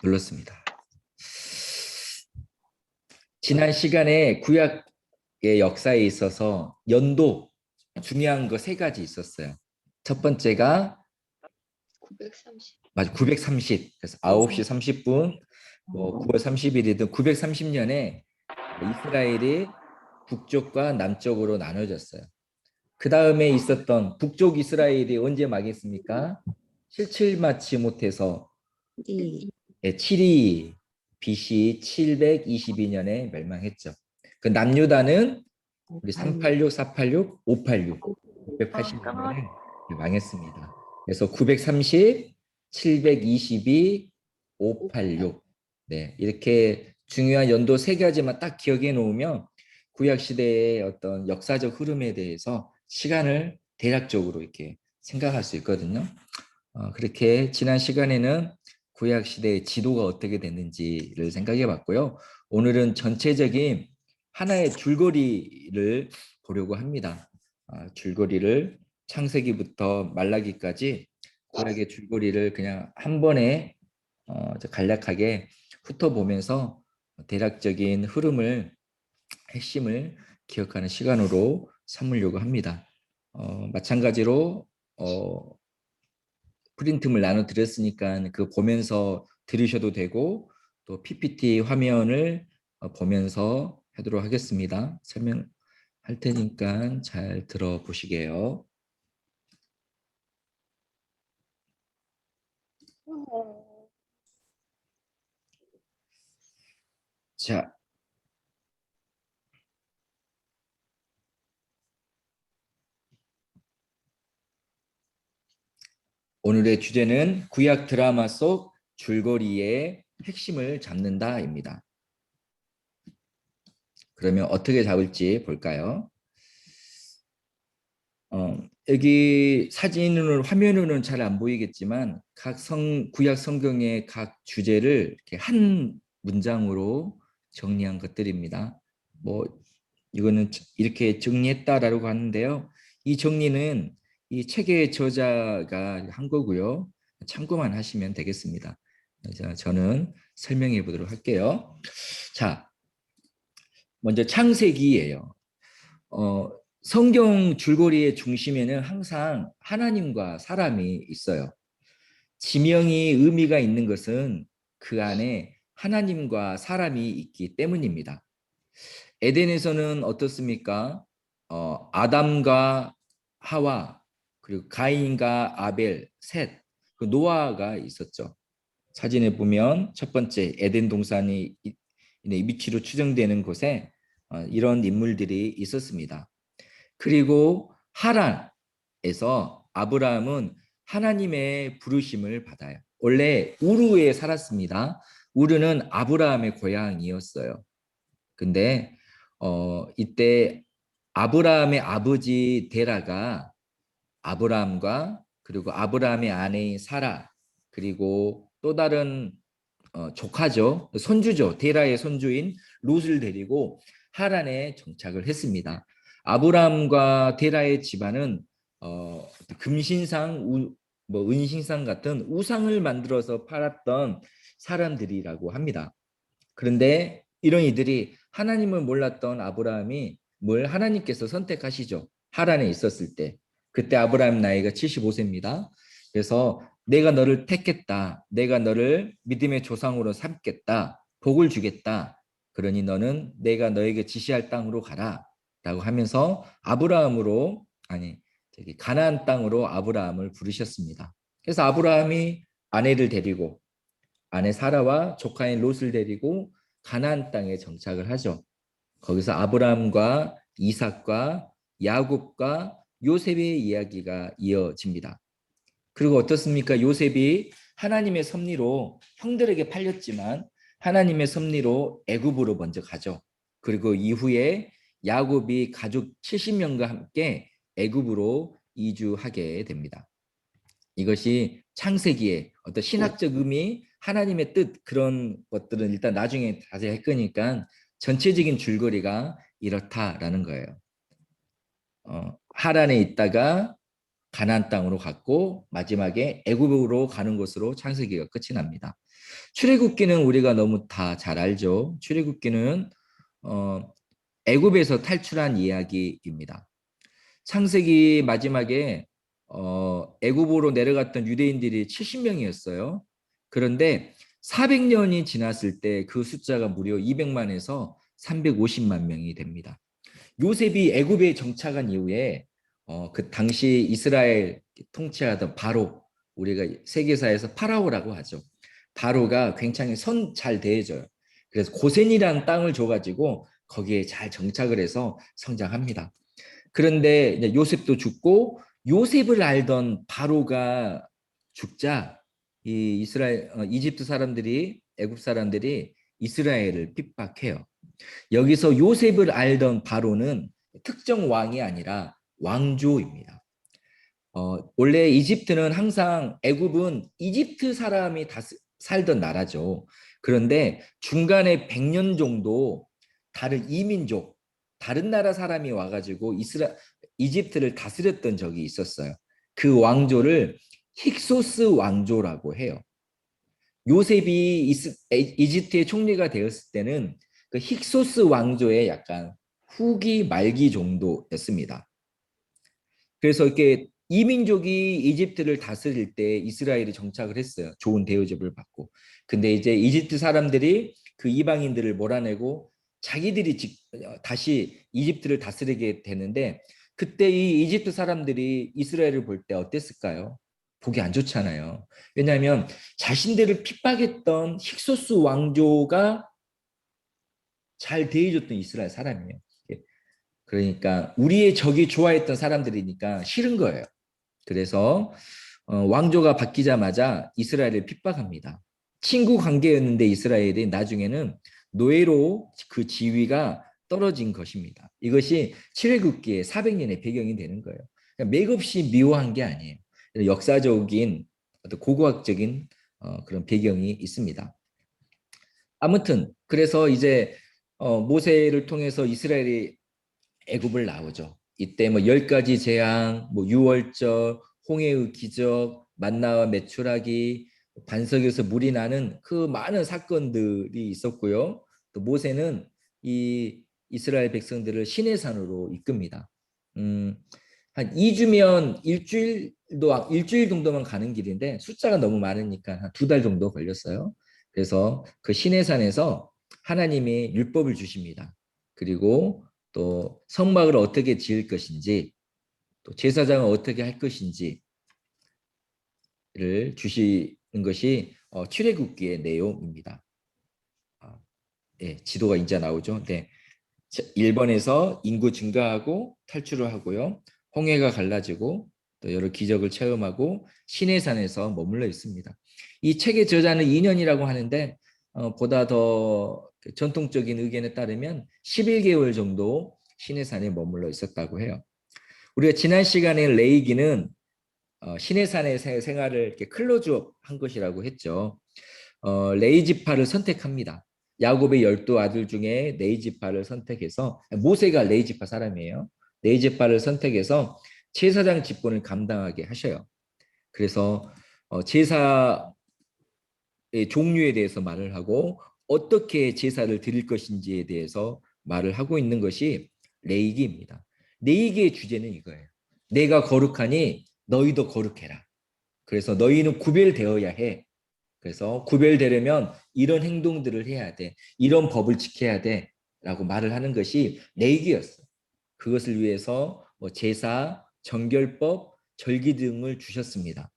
눌렀습니다. 지난 시간에 구약의 역사에 있어서 연도 중요한 거 세 가지 있었어요. 첫 번째가 930. 맞아 930. 그래서 9시 30분 뭐 9월 30일이든 930년에 이스라엘이 북쪽과 남쪽으로 나눠졌어요. 그 다음에 있었던 북쪽 이스라엘이 언제 망했습니까? 칠칠맞지 못해서 7이 BC 722년에 멸망했죠. 그 남유다는 우리 386, 486, 586, 580년에 망했습니다. 그래서 930, 722, 586. 네, 이렇게 중요한 연도 세 가지만 딱 기억해 놓으면 구약 시대의 어떤 역사적 흐름에 대해서 시간을 대략적으로 이렇게 생각할 수 있거든요. 그렇게 지난 시간에는 구약 시대의 지도가 어떻게 됐는지를 생각해 봤고요. 오늘은 전체적인 하나의 줄거리를 보려고 합니다. 줄거리를 창세기부터 말라기까지 구약의 줄거리를 그냥 한 번에 간략하게 훑어보면서 대략적인 흐름을 핵심을 기억하는 시간으로 삼으려고 합니다. 마찬가지로 프린트물 나눠 드렸으니까 그 보면서 들으셔도 되고 또 PPT 화면을 보면서 하도록 하겠습니다. 설명할 테니까 잘 들어보시게요. 자, 오늘의 주제는 구약 드라마 속 줄거리의 핵심을 잡는다입니다. 그러면 어떻게 잡을지 볼까요? 여기 사진으로 화면으로는 잘 안 보이겠지만 각 구약 성경의 각 주제를 이렇게 한 문장으로 정리한 것들입니다. 뭐 이거는 이렇게 정리했다라고 하는데요. 이 정리는 이 책의 저자가 한 거고요. 참고만 하시면 되겠습니다. 자, 저는 설명해 보도록 할게요. 자, 먼저 창세기예요. 성경 줄거리의 중심에는 항상 하나님과 사람이 있어요. 지명이 의미가 있는 것은 그 안에 하나님과 사람이 있기 때문입니다. 에덴에서는 어떻습니까? 아담과 하와, 그리고 가인과 아벨, 셋, 그 노아가 있었죠. 사진에 보면 첫 번째 에덴 동산이 위치로 추정되는 곳에 이런 인물들이 있었습니다. 그리고 하란에서 아브라함은 하나님의 부르심을 받아요. 원래 우르에 살았습니다. 우르는 아브라함의 고향이었어요. 근데 이때 아브라함의 아버지 데라가 아브라함과 그리고 아브라함의 아내인 사라 그리고 또 다른 조카죠. 손주죠. 데라의 손주인 롯을 데리고 하란에 정착을 했습니다. 아브라함과 데라의 집안은 금신상, 뭐 은신상 같은 우상을 만들어서 팔았던 사람들이라고 합니다. 그런데 이런 이들이 하나님을 몰랐던 아브라함이 뭘 하나님께서 선택하시죠. 하란에 있었을 때. 그때 아브라함 나이가 75세입니다. 그래서 내가 너를 택했다. 내가 너를 믿음의 조상으로 삼겠다. 복을 주겠다. 그러니 너는 내가 너에게 지시할 땅으로 가라. 라고 하면서 아브라함으로 저기 가나안 땅으로 아브라함을 부르셨습니다. 그래서 아브라함이 아내를 데리고 아내 사라와 조카인 롯을 데리고 가나안 땅에 정착을 하죠. 거기서 아브라함과 이삭과 야곱과 요셉의 이야기가 이어집니다. 그리고 어떻습니까? 요셉이 하나님의 섭리로 형들에게 팔렸지만 하나님의 섭리로 애굽으로 먼저 가죠. 그리고 이후에 야곱이 가족 70명과 함께 애굽으로 이주하게 됩니다. 이것이 창세기의 어떤 신학적 의미, 하나님의 뜻 그런 것들은 일단 나중에 자세히 할 거니까 전체적인 줄거리가 이렇다라는 거예요. 하란에 있다가 가나안 땅으로 갔고 마지막에 애굽으로 가는 것으로 창세기가 끝이 납니다. 출애굽기는 우리가 너무 다 잘 알죠. 출애굽기는 애굽에서 탈출한 이야기입니다. 창세기 마지막에 애굽으로 내려갔던 유대인들이 70명이었어요. 그런데 400년이 지났을 때 그 숫자가 무려 200만에서 350만 명이 됩니다. 요셉이 애굽에 정착한 이후에 그 당시 이스라엘 통치하던 바로, 우리가 세계사에서 파라오라고 하죠. 바로가 굉장히 잘 대해줘요. 그래서 고센이라는 땅을 줘가지고 거기에 잘 정착을 해서 성장합니다. 그런데 이제 요셉도 죽고 요셉을 알던 바로가 죽자 이 이스라엘 이집트 사람들이, 애굽 사람들이 이스라엘을 핍박해요. 여기서 요셉을 알던 바로는 특정 왕이 아니라 왕조입니다. 원래 이집트는 항상, 애굽은 이집트 사람이 살던 나라죠. 그런데 중간에 100년 정도 다른 이민족, 다른 나라 사람이 와가지고 이집트를 다스렸던 적이 있었어요. 그 왕조를 힉소스 왕조라고 해요. 요셉이 이집트의 총리가 되었을 때는 그 힉소스 왕조의 약간 후기 말기 정도였습니다. 그래서 이렇게 이민족이 이집트를 다스릴 때 이스라엘이 정착을 했어요. 좋은 대우접을 받고. 근데 이제 이집트 사람들이 그 이방인들을 몰아내고 자기들이 다시 이집트를 다스리게 되는데, 그때 이 이집트 사람들이 이스라엘을 볼 때 어땠을까요? 보기 안 좋잖아요. 왜냐하면 자신들을 핍박했던 힉소스 왕조가 잘 대해줬던 이스라엘 사람이에요. 그러니까 우리의 적이 좋아했던 사람들이니까 싫은 거예요. 그래서 왕조가 바뀌자마자 이스라엘을 핍박합니다. 친구 관계였는데 이스라엘이 나중에는 노예로 그 지위가 떨어진 것입니다. 이것이 출애굽기의 400년의 배경이 되는 거예요. 그러니까 맥없이 미워한 게 아니에요. 역사적인 어떤 고고학적인 그런 배경이 있습니다. 아무튼 그래서 이제 모세를 통해서 이스라엘이 애굽을 나오죠. 이때 뭐 10가지 재앙, 뭐 유월절, 홍해의 기적, 만나와 메추라기, 반석에서 물이 나는 그 많은 사건들이 있었고요. 또 모세는 이 이스라엘 백성들을 시내산으로 이끕니다. 한 2주면 일주일 정도만 가는 길인데 숫자가 너무 많으니까 한 2달 정도 걸렸어요. 그래서 그 시내산에서 하나님이 율법을 주십니다. 그리고 또 성막을 어떻게 지을 것인지, 또 제사장을 어떻게 할 것인지를 주시는 것이 출애굽기의 내용입니다. 네, 지도가 이제 나오죠. 네. 1번에서 인구 증가하고 탈출을 하고요. 홍해가 갈라지고 또 여러 기적을 체험하고 시내산에서 머물러 있습니다. 이 책의 저자는 2년이라고 하는데 보다 더 전통적인 의견에 따르면 11개월 정도 시내산에 머물러 있었다고 해요. 우리가 지난 시간에 레이기는 시내산의 생활을 이렇게 클로즈업 한 것이라고 했죠. 레이 지파를 선택합니다. 야곱의 12 아들 중에 레이 지파를 선택해서, 모세가 레이 지파 사람이에요. 레이 지파를 선택해서 제사장 직분을 감당하게 하셔요. 그래서 제사의 종류에 대해서 말을 하고 어떻게 제사를 드릴 것인지에 대해서 말을 하고 있는 것이 레이기입니다. 레이기의 주제는 이거예요. 내가 거룩하니 너희도 거룩해라. 그래서 너희는 구별되어야 해. 그래서 구별되려면 이런 행동들을 해야 돼. 이런 법을 지켜야 돼. 라고 말을 하는 것이 레이기였어요. 그것을 위해서 제사, 정결법, 절기 등을 주셨습니다.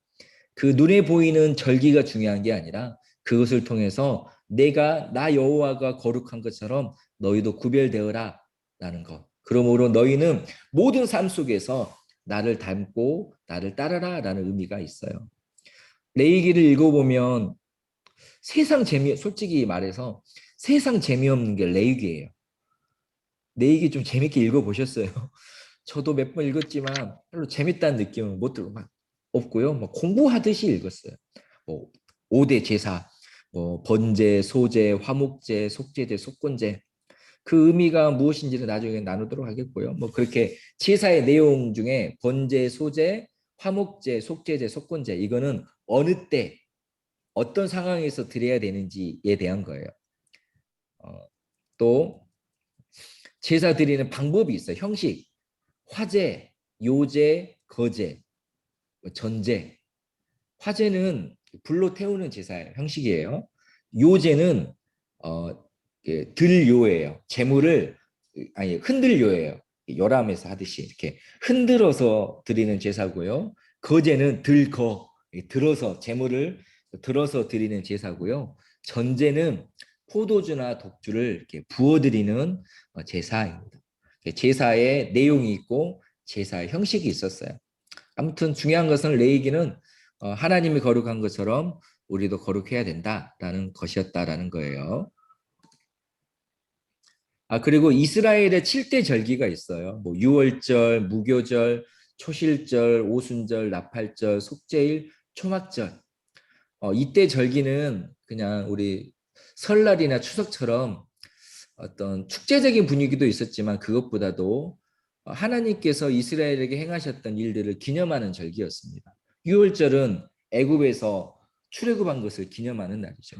그 눈에 보이는 절기가 중요한 게 아니라 그것을 통해서 나 여호와가 거룩한 것처럼 너희도 구별되어라 라는 것. 그러므로 너희는 모든 삶 속에서 나를 닮고 나를 따르라 라는 의미가 있어요. 레위기를 읽어보면 솔직히 말해서 세상 재미없는 게 레위기예요. 레위기 좀 재밌게 읽어보셨어요? 저도 몇 번 읽었지만 별로 재밌다는 느낌은 못 들고 막 없고요. 뭐 공부하듯이 읽었어요. 뭐 5대 제사, 뭐 번제, 소제, 화목제, 속제제, 속건제, 그 의미가 무엇인지는 나중에 나누도록 하겠고요. 뭐 그렇게 제사의 내용 중에 번제, 소제, 화목제, 속죄제, 속건제 이거는 어느 때 어떤 상황에서 드려야 되는지에 대한 거예요. 또 제사 드리는 방법이 있어요. 형식, 화제, 요제, 거제, 전제. 화제는 불로 태우는 제사예요. 형식이에요. 요제는 들요예요. 재물을 아니 흔들요예요. 요람에서 하듯이 이렇게 흔들어서 드리는 제사고요. 거제는 들어서 재물을 들어서 드리는 제사고요. 전제는 포도주나 독주를 이렇게 부어드리는 제사입니다. 제사의 내용이 있고 제사의 형식이 있었어요. 아무튼 중요한 것은 레위기는 하나님이 거룩한 것처럼 우리도 거룩해야 된다라는 것이었다라는 거예요. 그리고 이스라엘의 7대 절기가 있어요. 뭐 유월절, 무교절, 초실절, 오순절, 나팔절, 속죄일, 초막절. 이때 절기는 그냥 우리 설날이나 추석처럼 어떤 축제적인 분위기도 있었지만 그것보다도 하나님께서 이스라엘에게 행하셨던 일들을 기념하는 절기였습니다. 6월절은 애굽에서 출애굽한 것을 기념하는 날이죠.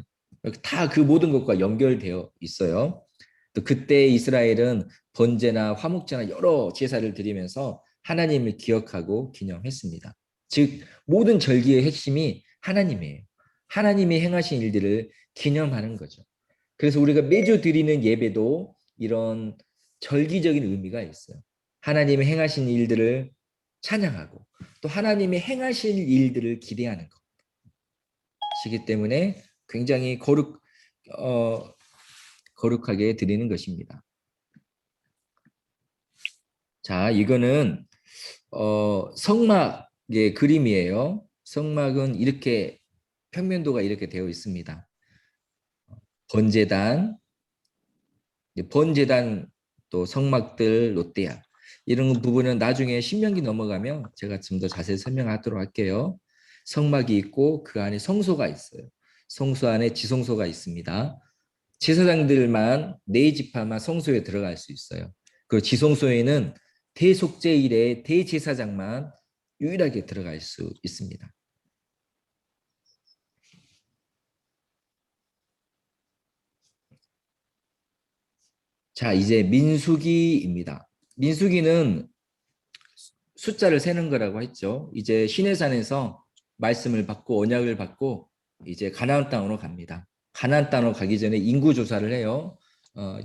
다 그 모든 것과 연결되어 있어요. 또 그때 이스라엘은 번제나 화목제나 여러 제사를 드리면서 하나님을 기억하고 기념했습니다. 즉 모든 절기의 핵심이 하나님이에요. 하나님이 행하신 일들을 기념하는 거죠. 그래서 우리가 매주 드리는 예배도 이런 절기적인 의미가 있어요. 하나님이 행하신 일들을 찬양하고 또 하나님이 행하실 일들을 기대하는 것이기 때문에 굉장히 거룩하게 드리는 것입니다. 자, 이거는 성막의 그림이에요. 성막은 이렇게 평면도가 이렇게 되어 있습니다. 번제단 또 성막들 롯데야 이런 부분은 나중에 신명기 넘어가면 제가 좀 더 자세히 설명하도록 할게요. 성막이 있고 그 안에 성소가 있어요. 성소 안에 지성소가 있습니다. 제사장들만 네 지파만 성소에 들어갈 수 있어요. 그리고 지성소에는 대속죄일에 대제사장만 유일하게 들어갈 수 있습니다. 자, 이제 민수기입니다. 민수기는 숫자를 세는 거라고 했죠. 이제 시내산에서 말씀을 받고 언약을 받고 이제 가나안 땅으로 갑니다. 가나안 땅으로 가기 전에 인구 조사를 해요.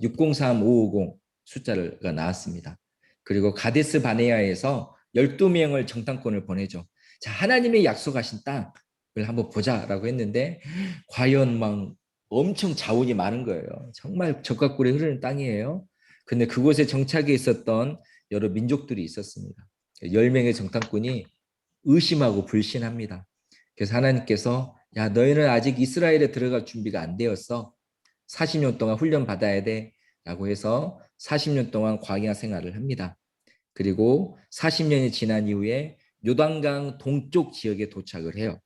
603550 숫자가 나왔습니다. 그리고 가데스 바네아에서 12명을 정탐권을 보내죠. 자, 하나님의 약속하신 땅을 한번 보자라고 했는데 과연 막 엄청 자원이 많은 거예요. 정말 적과 꿀이 흐르는 땅이에요. 근데 그곳에 정착해 있었던 여러 민족들이 있었습니다. 10명의 정탐꾼이 의심하고 불신합니다. 그래서 하나님께서 야 너희는 아직 이스라엘에 들어갈 준비가 안 되었어. 40년 동안 훈련 받아야 돼. 라고 해서 40년 동안 광야 생활을 합니다. 그리고 40년이 지난 이후에 요단강 동쪽 지역에 도착을 해요.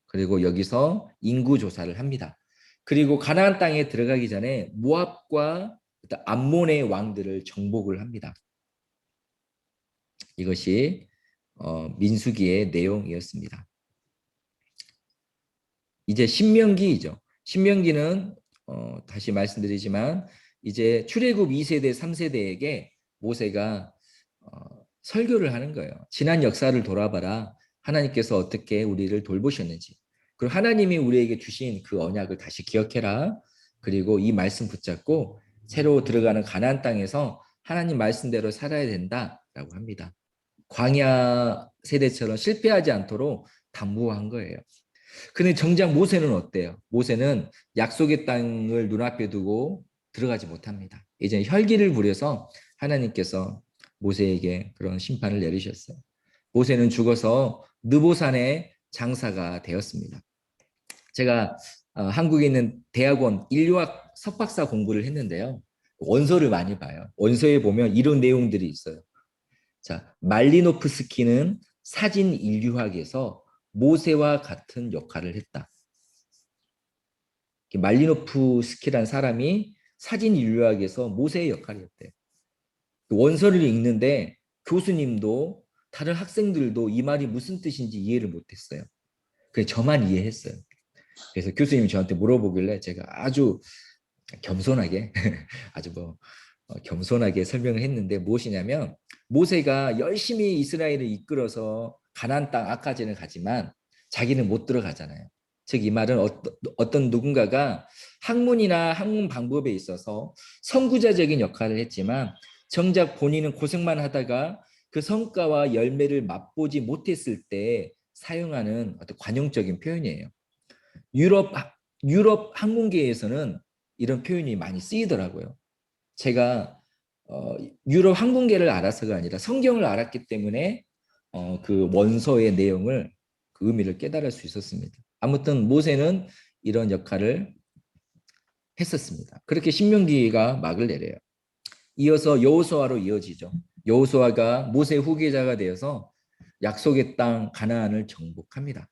그리고 여기서 인구 조사를 합니다. 그리고 가나안 땅에 들어가기 전에 모압과 암몬의 왕들을 정복을 합니다. 이것이 민수기의 내용이었습니다. 이제 신명기이죠. 신명기는 다시 말씀드리지만 이제 출애굽 2세대, 3세대에게 모세가 설교를 하는 거예요. 지난 역사를 돌아봐라. 하나님께서 어떻게 우리를 돌보셨는지. 그리고 하나님이 우리에게 주신 그 언약을 다시 기억해라. 그리고 이 말씀 붙잡고 새로 들어가는 가나안 땅에서 하나님 말씀대로 살아야 된다라고 합니다. 광야 세대처럼 실패하지 않도록 당부한 거예요. 근데 정작 모세는 어때요? 모세는 약속의 땅을 눈앞에 두고 들어가지 못합니다. 이제 혈기를 부려서 하나님께서 모세에게 그런 심판을 내리셨어요. 모세는 죽어서 느보산의 장사가 되었습니다. 제가 한국에 있는 대학원 인류학 석박사 공부를 했는데요. 원서를 많이 봐요. 원서에 보면 이런 내용들이 있어요. 자, 말리노프스키는 사진 인류학에서 모세와 같은 역할을 했다. 말리노프스키란 사람이 사진 인류학에서 모세의 역할이었대요. 원서를 읽는데 교수님도 다른 학생들도 이 말이 무슨 뜻인지 이해를 못했어요. 그래서 저만 이해했어요. 그래서 교수님이 저한테 물어보길래 제가 아주 겸손하게 아주 겸손하게 설명을 했는데 무엇이냐면 모세가 열심히 이스라엘을 이끌어서 가나안 땅 아카지는 가지만 자기는 못 들어가잖아요. 즉 이 말은 어떤 누군가가 학문이나 학문 방법에 있어서 선구자적인 역할을 했지만 정작 본인은 고생만 하다가 그 성과와 열매를 맛보지 못했을 때 사용하는 어떤 관용적인 표현이에요. 유럽 유럽 항공계에서는 이런 표현이 많이 쓰이더라고요. 제가 유럽 항공계를 알아서가 아니라 성경을 알았기 때문에 그 원서의 내용을 그 의미를 깨달을 수 있었습니다. 아무튼 모세는 이런 역할을 했었습니다. 그렇게 신명기가 막을 내려요. 이어서 여호수아로 이어지죠. 여호수아가 모세 후계자가 되어서 약속의 땅 가나안을 정복합니다.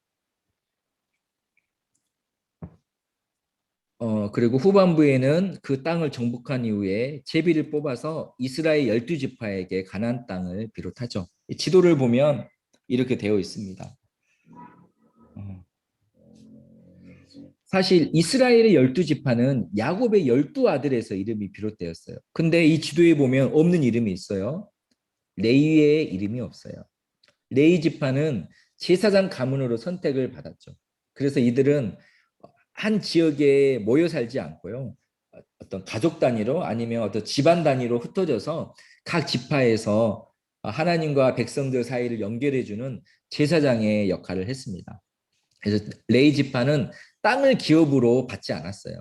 그리고 후반부에는 그 땅을 정복한 이후에 제비를 뽑아서 이스라엘 12지파에게 가나안 땅을 비롯하죠. 이 지도를 보면 이렇게 되어 있습니다. 사실 이스라엘의 12지파는 야곱의 12아들에서 이름이 비롯되었어요. 근데 이 지도에 보면 없는 이름이 있어요. 레위의 이름이 없어요. 레위 지파는 제사장 가문으로 선택을 받았죠. 그래서 이들은 한 지역에 모여 살지 않고요. 어떤 가족 단위로 아니면 어떤 집안 단위로 흩어져서 각 지파에서 하나님과 백성들 사이를 연결해주는 제사장의 역할을 했습니다. 그래서 레위 지파는 땅을 기업으로 받지 않았어요.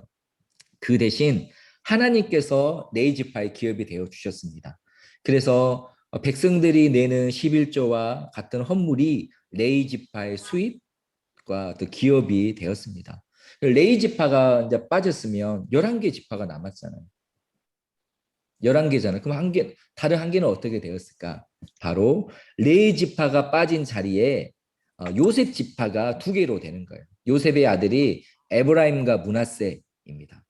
그 대신 하나님께서 레위 지파의 기업이 되어 주셨습니다. 그래서 백성들이 내는 11조와 같은 헌물이 레위 지파의 수입과 또 기업이 되었습니다. 레위 지파가 이제 빠졌으면 11개 지파가 남았잖아요. 11개잖아요. 그럼 다른 한 개는 어떻게 되었을까? 바로 레위 지파가 빠진 자리에 요셉 지파가 2개로 되는 거예요. 요셉의 아들이 에브라임과 므낫세입니다.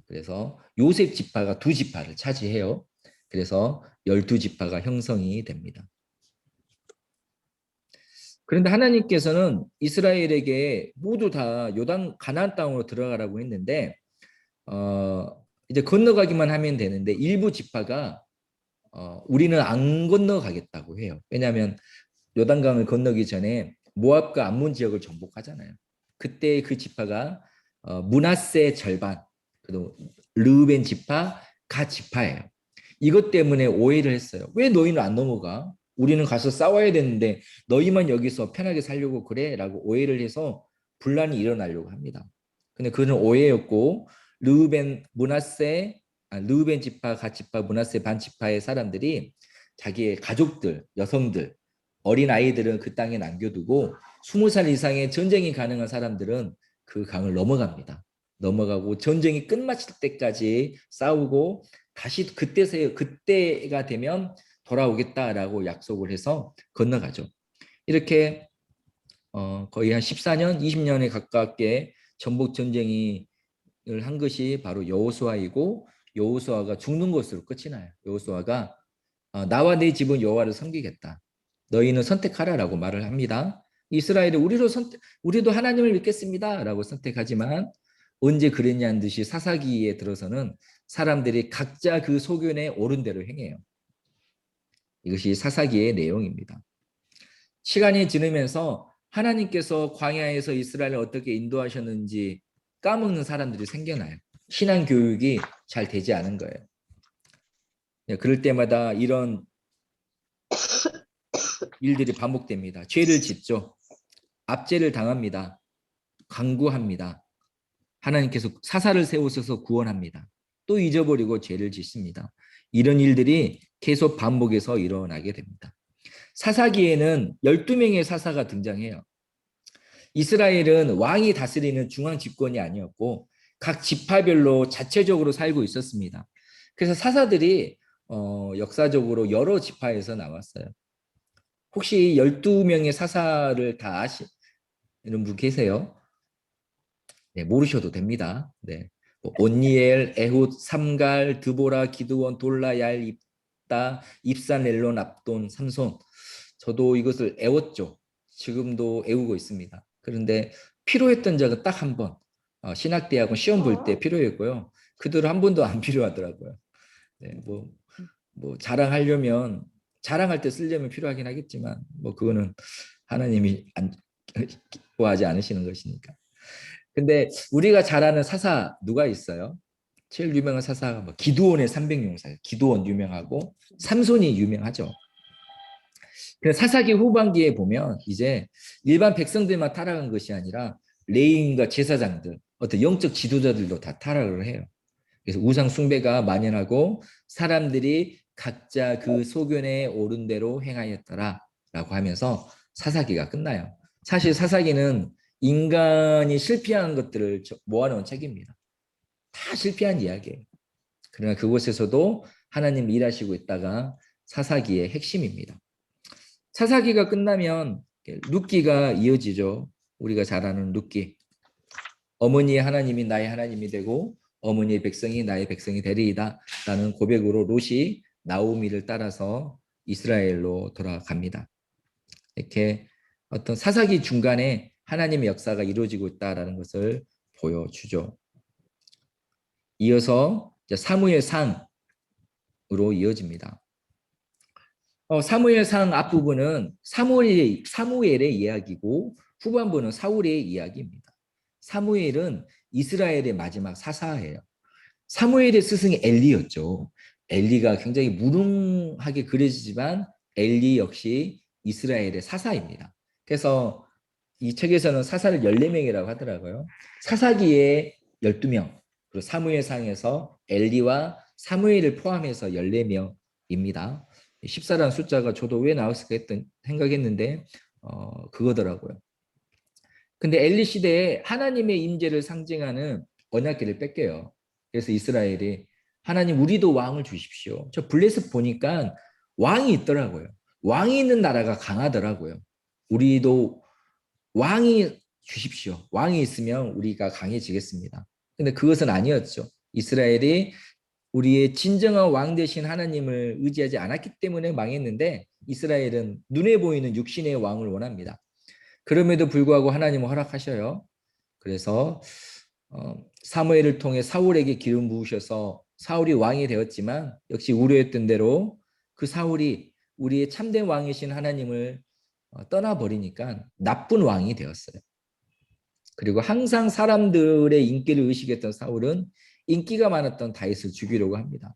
그래서 요셉 지파가 2지파를 차지해요. 그래서 12지파가 형성이 됩니다. 그런데 하나님께서는 이스라엘에게 모두 다 요단 가나안 땅으로 들어가라고 했는데 이제 건너가기만 하면 되는데 일부 지파가 우리는 안 건너가겠다고 해요. 왜냐하면 요단강을 건너기 전에 모압과 암몬 지역을 정복하잖아요. 그때 그 지파가 므낫세 절반, 그리고 르우벤 지파, 가 지파예요. 이것 때문에 오해를 했어요. 왜 너희는 안 넘어가? 우리는 가서 싸워야 되는데 너희만 여기서 편하게 살려고 그래? 라고 오해를 해서 분란이 일어나려고 합니다. 근데 그는 오해였고 르우벤 지파, 갓 지파, 므낫세 반 지파의 사람들이 자기의 가족들, 여성들, 어린 아이들은 그 땅에 남겨두고 20살 이상의 전쟁이 가능한 사람들은 그 강을 넘어갑니다. 넘어가고 전쟁이 끝마칠 때까지 싸우고 다시 그때가 되면 돌아오겠다라고 약속을 해서 건너가죠. 이렇게 거의 한 14년, 20년에 가깝게 전복 전쟁이 한 것이 바로 여호수아이고 여호수아가 죽는 것으로 끝이 나요. 여호수아가 나와 내 집은 여호와를 섬기겠다. 너희는 선택하라라고 말을 합니다. 이스라엘이 우리도 하나님을 믿겠습니다라고 선택하지만 언제 그랬냐는 듯이 사사기에 들어서는 사람들이 각자 그 소견에 옳은 대로 행해요. 이것이 사사기의 내용입니다. 시간이 지나면서 하나님께서 광야에서 이스라엘을 어떻게 인도하셨는지 까먹는 사람들이 생겨나요. 신앙 교육이 잘 되지 않은 거예요. 그럴 때마다 이런 일들이 반복됩니다. 죄를 짓죠. 압제를 당합니다. 강구합니다. 하나님께서 사사를 세우셔서 구원합니다. 또 잊어버리고 죄를 짓습니다. 이런 일들이 계속 반복해서 일어나게 됩니다. 사사기에는 12명의 사사가 등장해요. 이스라엘은 왕이 다스리는 중앙 집권이 아니었고 각 지파별로 자체적으로 살고 있었습니다. 그래서 사사들이 역사적으로 여러 지파에서 나왔어요. 혹시 12명의 사사를 다 아시는 분 계세요? 네, 모르셔도 됩니다. 네. 온니엘, 에훗, 삼갈, 드보라, 기드원, 돌라, 얄, 입다, 입산, 렐론, 압돈, 삼손. 저도 이것을 애웠죠. 지금도 애우고 있습니다. 그런데 필요했던 적은 딱 한 번. 신학대학원 시험 볼 때 필요했고요. 그 뒤로 한 번도 안 필요하더라고요. 네, 뭐 자랑하려면 자랑할 때 쓰려면 필요하긴 하겠지만 뭐 그거는 하나님이 기뻐하지 않으시는 것이니까. 근데 우리가 잘 아는 사사 누가 있어요? 제일 유명한 사사가 뭐 기드온의 300용사예요. 기드온 유명하고 삼손이 유명하죠. 그래서 사사기 후반기에 보면 이제 일반 백성들만 타락한 것이 아니라 레위인과 제사장들, 어떤 영적 지도자들도 다 타락을 해요. 그래서 우상 숭배가 만연하고 사람들이 각자 그 소견에 옳은 대로 행하였더라라고 하면서 사사기가 끝나요. 사실 사사기는 인간이 실패한 것들을 모아놓은 책입니다. 다 실패한 이야기예요. 그러나 그곳에서도 하나님 일하시고 있다가 사사기의 핵심입니다. 사사기가 끝나면 룻기가 이어지죠. 우리가 잘 아는 룻기. 어머니의 하나님이 나의 하나님이 되고 어머니의 백성이 나의 백성이 되리이다 라는 고백으로 롯이 나오미를 따라서 이스라엘로 돌아갑니다. 이렇게 어떤 사사기 중간에 하나님의 역사가 이루어지고 있다는 것을 보여주죠. 이어서 사무엘상으로 이어집니다. 사무엘상 앞부분은 사무엘의 이야기고 후반부는 사울의 이야기입니다. 사무엘은 이스라엘의 마지막 사사예요. 사무엘의 스승이 엘리였죠. 엘리가 굉장히 무능하게 그려지지만 엘리 역시 이스라엘의 사사입니다. 그래서 이 책에서는 사사를 14명이라고 하더라고요. 사사기에 12명, 그리고 사무엘상에서 엘리와 사무엘을 포함해서 14명입니다. 14라는 숫자가 저도 왜 나왔을까 생각했는데 그거더라고요. 근데 엘리 시대에 하나님의 임재를 상징하는 언약궤를 뺏겨요. 그래서 이스라엘이 하나님 우리도 왕을 주십시오. 저 블레셋 보니까 왕이 있더라고요. 왕이 있는 나라가 강하더라고요. 우리도 왕이 주십시오. 왕이 있으면 우리가 강해지겠습니다. 근데 그것은 아니었죠. 이스라엘이 우리의 진정한 왕 되신 하나님을 의지하지 않았기 때문에 망했는데 이스라엘은 눈에 보이는 육신의 왕을 원합니다. 그럼에도 불구하고 하나님은 허락하셔요. 그래서 사무엘을 통해 사울에게 기름 부으셔서 사울이 왕이 되었지만 역시 우려했던 대로 그 사울이 우리의 참된 왕이신 하나님을 떠나버리니까 나쁜 왕이 되었어요. 그리고 항상 사람들의 인기를 의식했던 사울은 인기가 많았던 다윗을 죽이려고 합니다.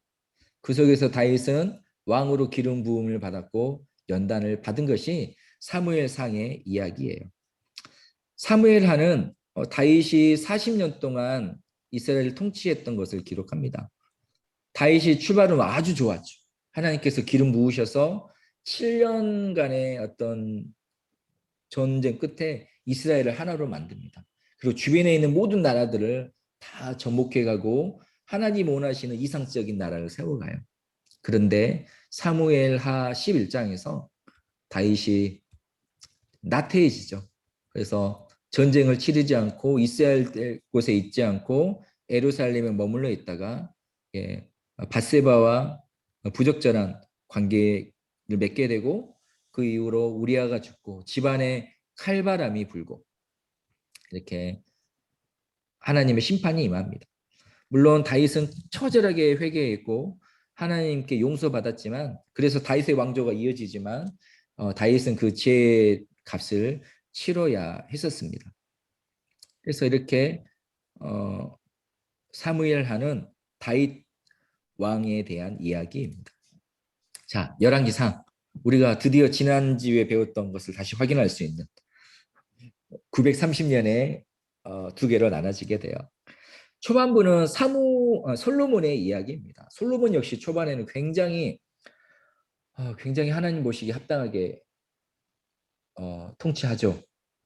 그 속에서 다윗은 왕으로 기름 부음을 받았고 연단을 받은 것이 사무엘상의 이야기예요. 사무엘하는 다윗이 40년 동안 이스라엘을 통치했던 것을 기록합니다. 다윗이 출발은 아주 좋았죠. 하나님께서 기름 부으셔서 7년간의 어떤 전쟁 끝에 이스라엘을 하나로 만듭니다. 그리고 주변에 있는 모든 나라들을 다 접목해가고 하나님 원하시는 이상적인 나라를 세워가요. 그런데 사무엘하 11장에서 다윗이 나태해지죠. 그래서 전쟁을 치르지 않고 이스라엘 곳에 있지 않고 예루살렘에 머물러 있다가 밧세바와 부적절한 관계를 맺게 되고 그 이후로 우리아가 죽고 집안에 칼바람이 불고 이렇게 하나님의 심판이 임합니다. 물론 다윗은 처절하게 회개했고 하나님께 용서받았지만 그래서 다윗의 왕조가 이어지지만 다윗은 그 죄의 값을 치러야 했었습니다. 그래서 이렇게 사무엘하는 다윗 왕에 대한 이야기입니다. 자, 열왕기상 우리가 드디어 지난주에 배웠던 것을 다시 확인할 수 있는 930년에 두 개로 나눠지게 돼요. 초반부는 솔로몬의 이야기입니다. 솔로몬 역시 초반에는 굉장히 하나님 보시기에 합당하게 통치하죠.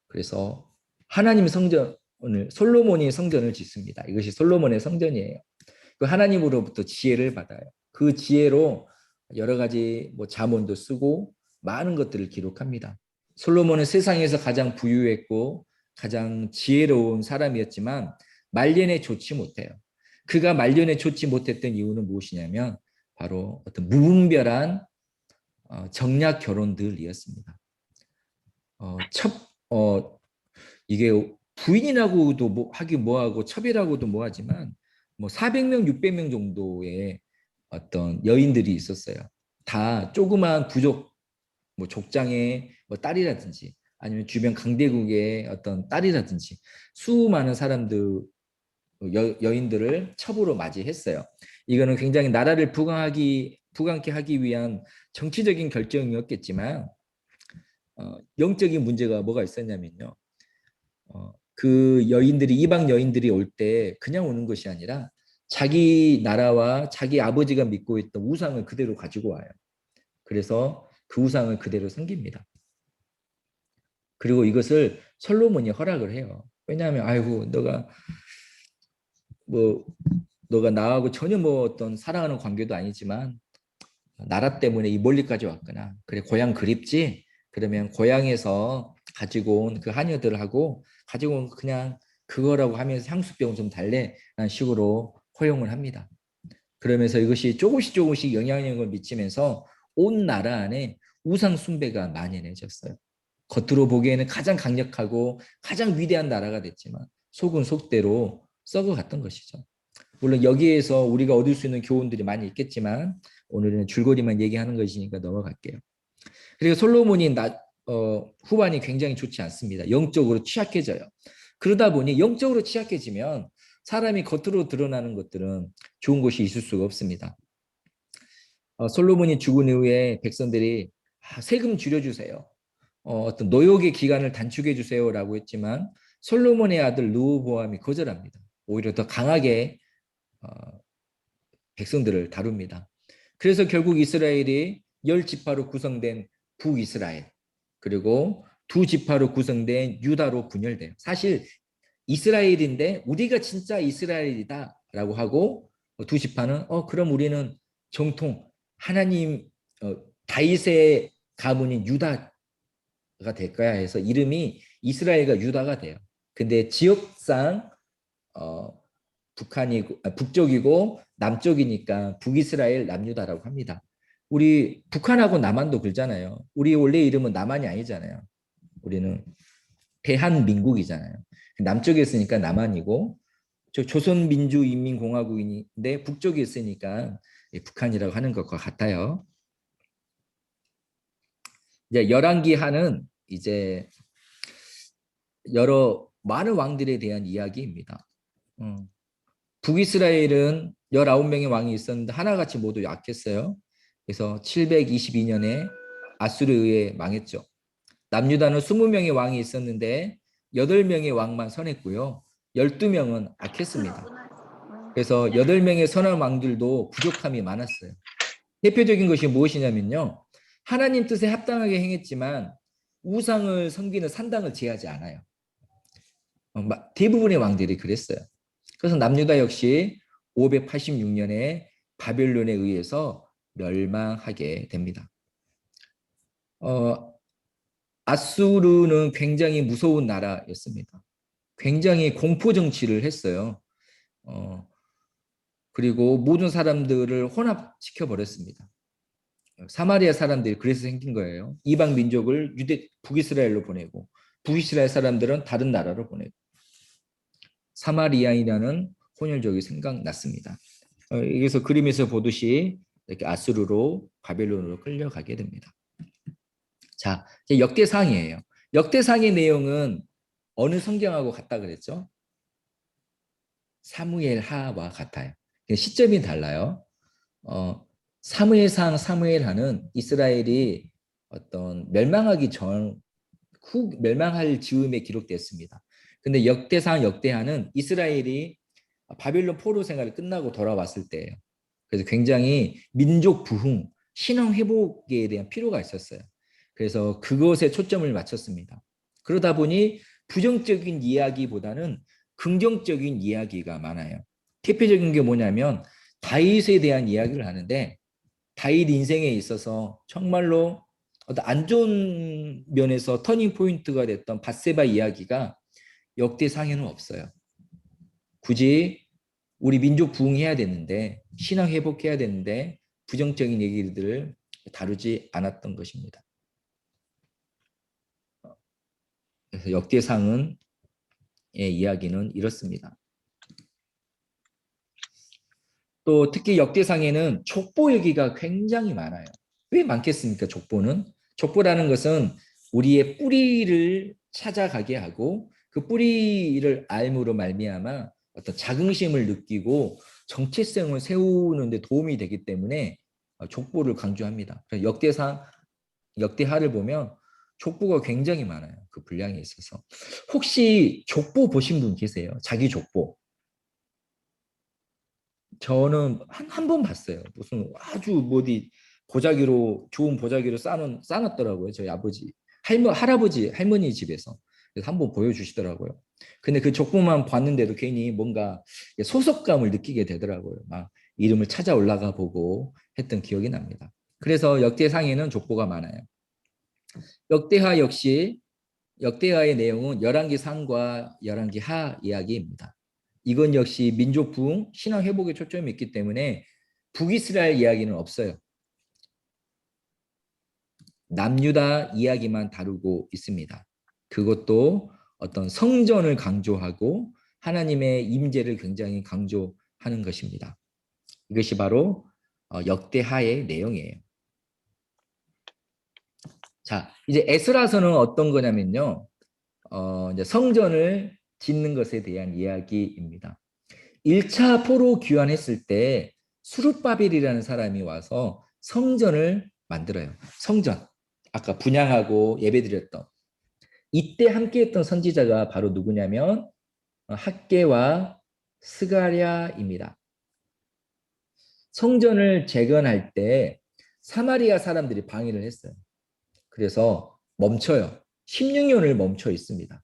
그래서 하나님 성전을 솔로몬이 성전을 짓습니다. 이것이 솔로몬의 성전이에요. 그 하나님으로부터 지혜를 받아요. 그 지혜로 여러 가지 자문도 쓰고 많은 것들을 기록합니다. 솔로몬은 세상에서 가장 부유했고 가장 지혜로운 사람이었지만 말년에 좋지 못해요. 그가 말년에 좋지 못했던 이유는 무엇이냐면 바로 어떤 무분별한 정략 결혼들이었습니다. 첩 이게 부인이라고도 하기 뭐하고 첩이라고도 뭐하지만 뭐 400명, 600명 정도의 어떤 여인들이 있었어요. 다 조그마한 부족, 뭐 족장의 뭐 딸이라든지 아니면 주변 강대국의 어떤 딸이라든지 수많은 사람들 여인들을 첩으로 맞이했어요. 이거는 굉장히 나라를 부강케 하기 위한 정치적인 결정이었겠지만 영적인 문제가 뭐가 있었냐면요. 그 여인들이 이방 여인들이 올 때 그냥 오는 것이 아니라 자기 나라와 자기 아버지가 믿고 있던 우상을 그대로 가지고 와요. 그래서 그 우상을 그대로 섬깁니다. 그리고 이것을 솔로몬이 허락을 해요. 왜냐하면 아이고 뭐 너가 나하고 전혀 뭐 어떤 사랑하는 관계도 아니지만 나라 때문에 이 멀리까지 왔구나. 그래 고향 그립지? 그러면 고향에서 가지고 온 그 하녀들하고 가지고 온 그냥 그거라고 하면서 향수병 좀 달래 라는 식으로 허용을 합니다. 그러면서 이것이 조금씩 영향력을 미치면서 온 나라 안에 우상 숭배가 만연해졌어요. 겉으로 보기에는 가장 강력하고 가장 위대한 나라가 됐지만 속은 속대로 썩어갔던 것이죠. 물론 여기에서 우리가 얻을 수 있는 교훈들이 많이 있겠지만 오늘은 줄거리만 얘기하는 것이니까 넘어갈게요. 그리고 솔로몬이 후반이 굉장히 좋지 않습니다. 영적으로 취약해져요. 그러다 보니 영적으로 취약해지면 사람이 겉으로 드러나는 것들은 좋은 것이 있을 수가 없습니다. 솔로몬이 죽은 이후에 백성들이 세금 줄여주세요. 어떤 노역의 기간을 단축해 주세요라고 했지만 솔로몬의 아들 르호보암이 거절합니다. 오히려 더 강하게 어, 백성들을 다룹니다. 그래서 결국 이스라엘이 10지파로 구성된 북이스라엘 그리고 2지파로 구성된 유다로 분열돼요. 사실 이스라엘인데 우리가 진짜 이스라엘이다라고 하고 2지파는 그럼 우리는 정통 하나님 다윗의 가문인 유다가 될 거야 해서 이름이 이스라엘과 유다가 돼요. 근데 지역상 북쪽이고 남쪽이니까 북이스라엘 남유다라고 합니다. 우리 북한하고 남한도 그러잖아요. 우리 원래 이름은 남한이 아니잖아요. 우리는 대한민국이잖아요. 남쪽에 있으니까 남한이고 조선민주인민공화국인데 북쪽에 있으니까 북한이라고 하는 것과 같아요. 이제 열왕기하는 이제 여러 많은 왕들에 대한 이야기입니다. 북이스라엘은 19명의 왕이 있었는데 하나같이 모두 약했어요. 그래서 722년에 아수르에 의해 망했죠. 남유다는 20명의 왕이 있었는데 8명의 왕만 선했고요. 12명은 악했습니다. 그래서 8명의 선한 왕들도 부족함이 많았어요. 대표적인 것이 무엇이냐면요. 하나님 뜻에 합당하게 행했지만 우상을 섬기는 산당을 제하지 않아요. 대부분의 왕들이 그랬어요. 그래서 남유다 역시 586년에 바벨론에 의해서 멸망하게 됩니다. 아수르는 굉장히 무서운 나라였습니다. 굉장히 공포 정치를 했어요. 그리고 모든 사람들을 혼합시켜 버렸습니다. 사마리아 사람들이 그래서 생긴 거예요. 이방 민족을 북이스라엘로 보내고 북이스라엘 사람들은 다른 나라로 보내고 사마리아인이라는 혼혈족이 생각났습니다. 여기서 그림에서 보듯이 이렇게 아수르로 바벨론으로 끌려가게 됩니다. 자, 이제 역대상이에요. 역대상의 내용은 어느 성경하고 같다 그랬죠? 사무엘하와 같아요. 시점이 달라요. 사무엘상, 사무엘하는 이스라엘이 어떤 멸망하기 전, 후 멸망할 즈음에 기록됐습니다. 근데 역대상, 역대하는 이스라엘이 바빌론 포로 생활이 끝나고 돌아왔을 때예요. 그래서 굉장히 민족 부흥, 신앙 회복에 대한 필요가 있었어요. 그래서 그것에 초점을 맞췄습니다. 그러다 보니 부정적인 이야기보다는 긍정적인 이야기가 많아요. 대표적인 게 뭐냐면 다윗에 대한 이야기를 하는데 다윗 인생에 있어서 정말로 어떤 안 좋은 면에서 터닝 포인트가 됐던 밧세바 이야기가 역대상에는 없어요. 굳이 우리 민족 부흥해야 되는데 신앙 회복해야 되는데 부정적인 얘기들을 다루지 않았던 것입니다. 그래서 역대상은 이야기는 이렇습니다. 또 특히 역대상에는 족보 얘기가 굉장히 많아요. 왜 많겠습니까? 족보는 족보라는 것은 우리의 뿌리를 찾아가게 하고 그 뿌리를 알므로 말미암아 어떤 자긍심을 느끼고 정체성을 세우는 데 도움이 되기 때문에 족보를 강조합니다. 그래서 역대하를 보면 족보가 굉장히 많아요. 그 분량에 있어서. 혹시 족보 보신 분 계세요? 자기 족보. 저는 한 번 봤어요. 무슨 아주 뭐디 보자기로 좋은 보자기로 싸놨더라고요. 저희 아버지, 할아버지, 할머니 집에서. 그래서 한 번 보여주시더라고요. 근데 그 족보만 봤는데도 괜히 뭔가 소속감을 느끼게 되더라고요. 막 이름을 찾아 올라가 보고 했던 기억이 납니다. 그래서 역대상에는 족보가 많아요. 역대하 역시 역대하의 내용은 열왕기 상과 열왕기 하 이야기입니다. 이건 역시 민족 부흥, 신앙 회복에 초점이 있기 때문에 북이스라엘 이야기는 없어요. 남유다 이야기만 다루고 있습니다. 그것도 어떤 성전을 강조하고 하나님의 임재를 굉장히 강조하는 것입니다. 이것이 바로 역대하의 내용이에요. 자, 이제 에스라서는 어떤 거냐면요. 이제 성전을 짓는 것에 대한 이야기입니다. 1차 포로 귀환했을 때 수룹바벨이라는 사람이 와서 성전을 만들어요. 성전. 아까 분향하고 예배드렸던. 이때 함께했던 선지자가 바로 누구냐면 학개와 스가랴입니다. 성전을 재건할 때 사마리아 사람들이 방해를 했어요. 그래서 멈춰요. 16년을 멈춰 있습니다.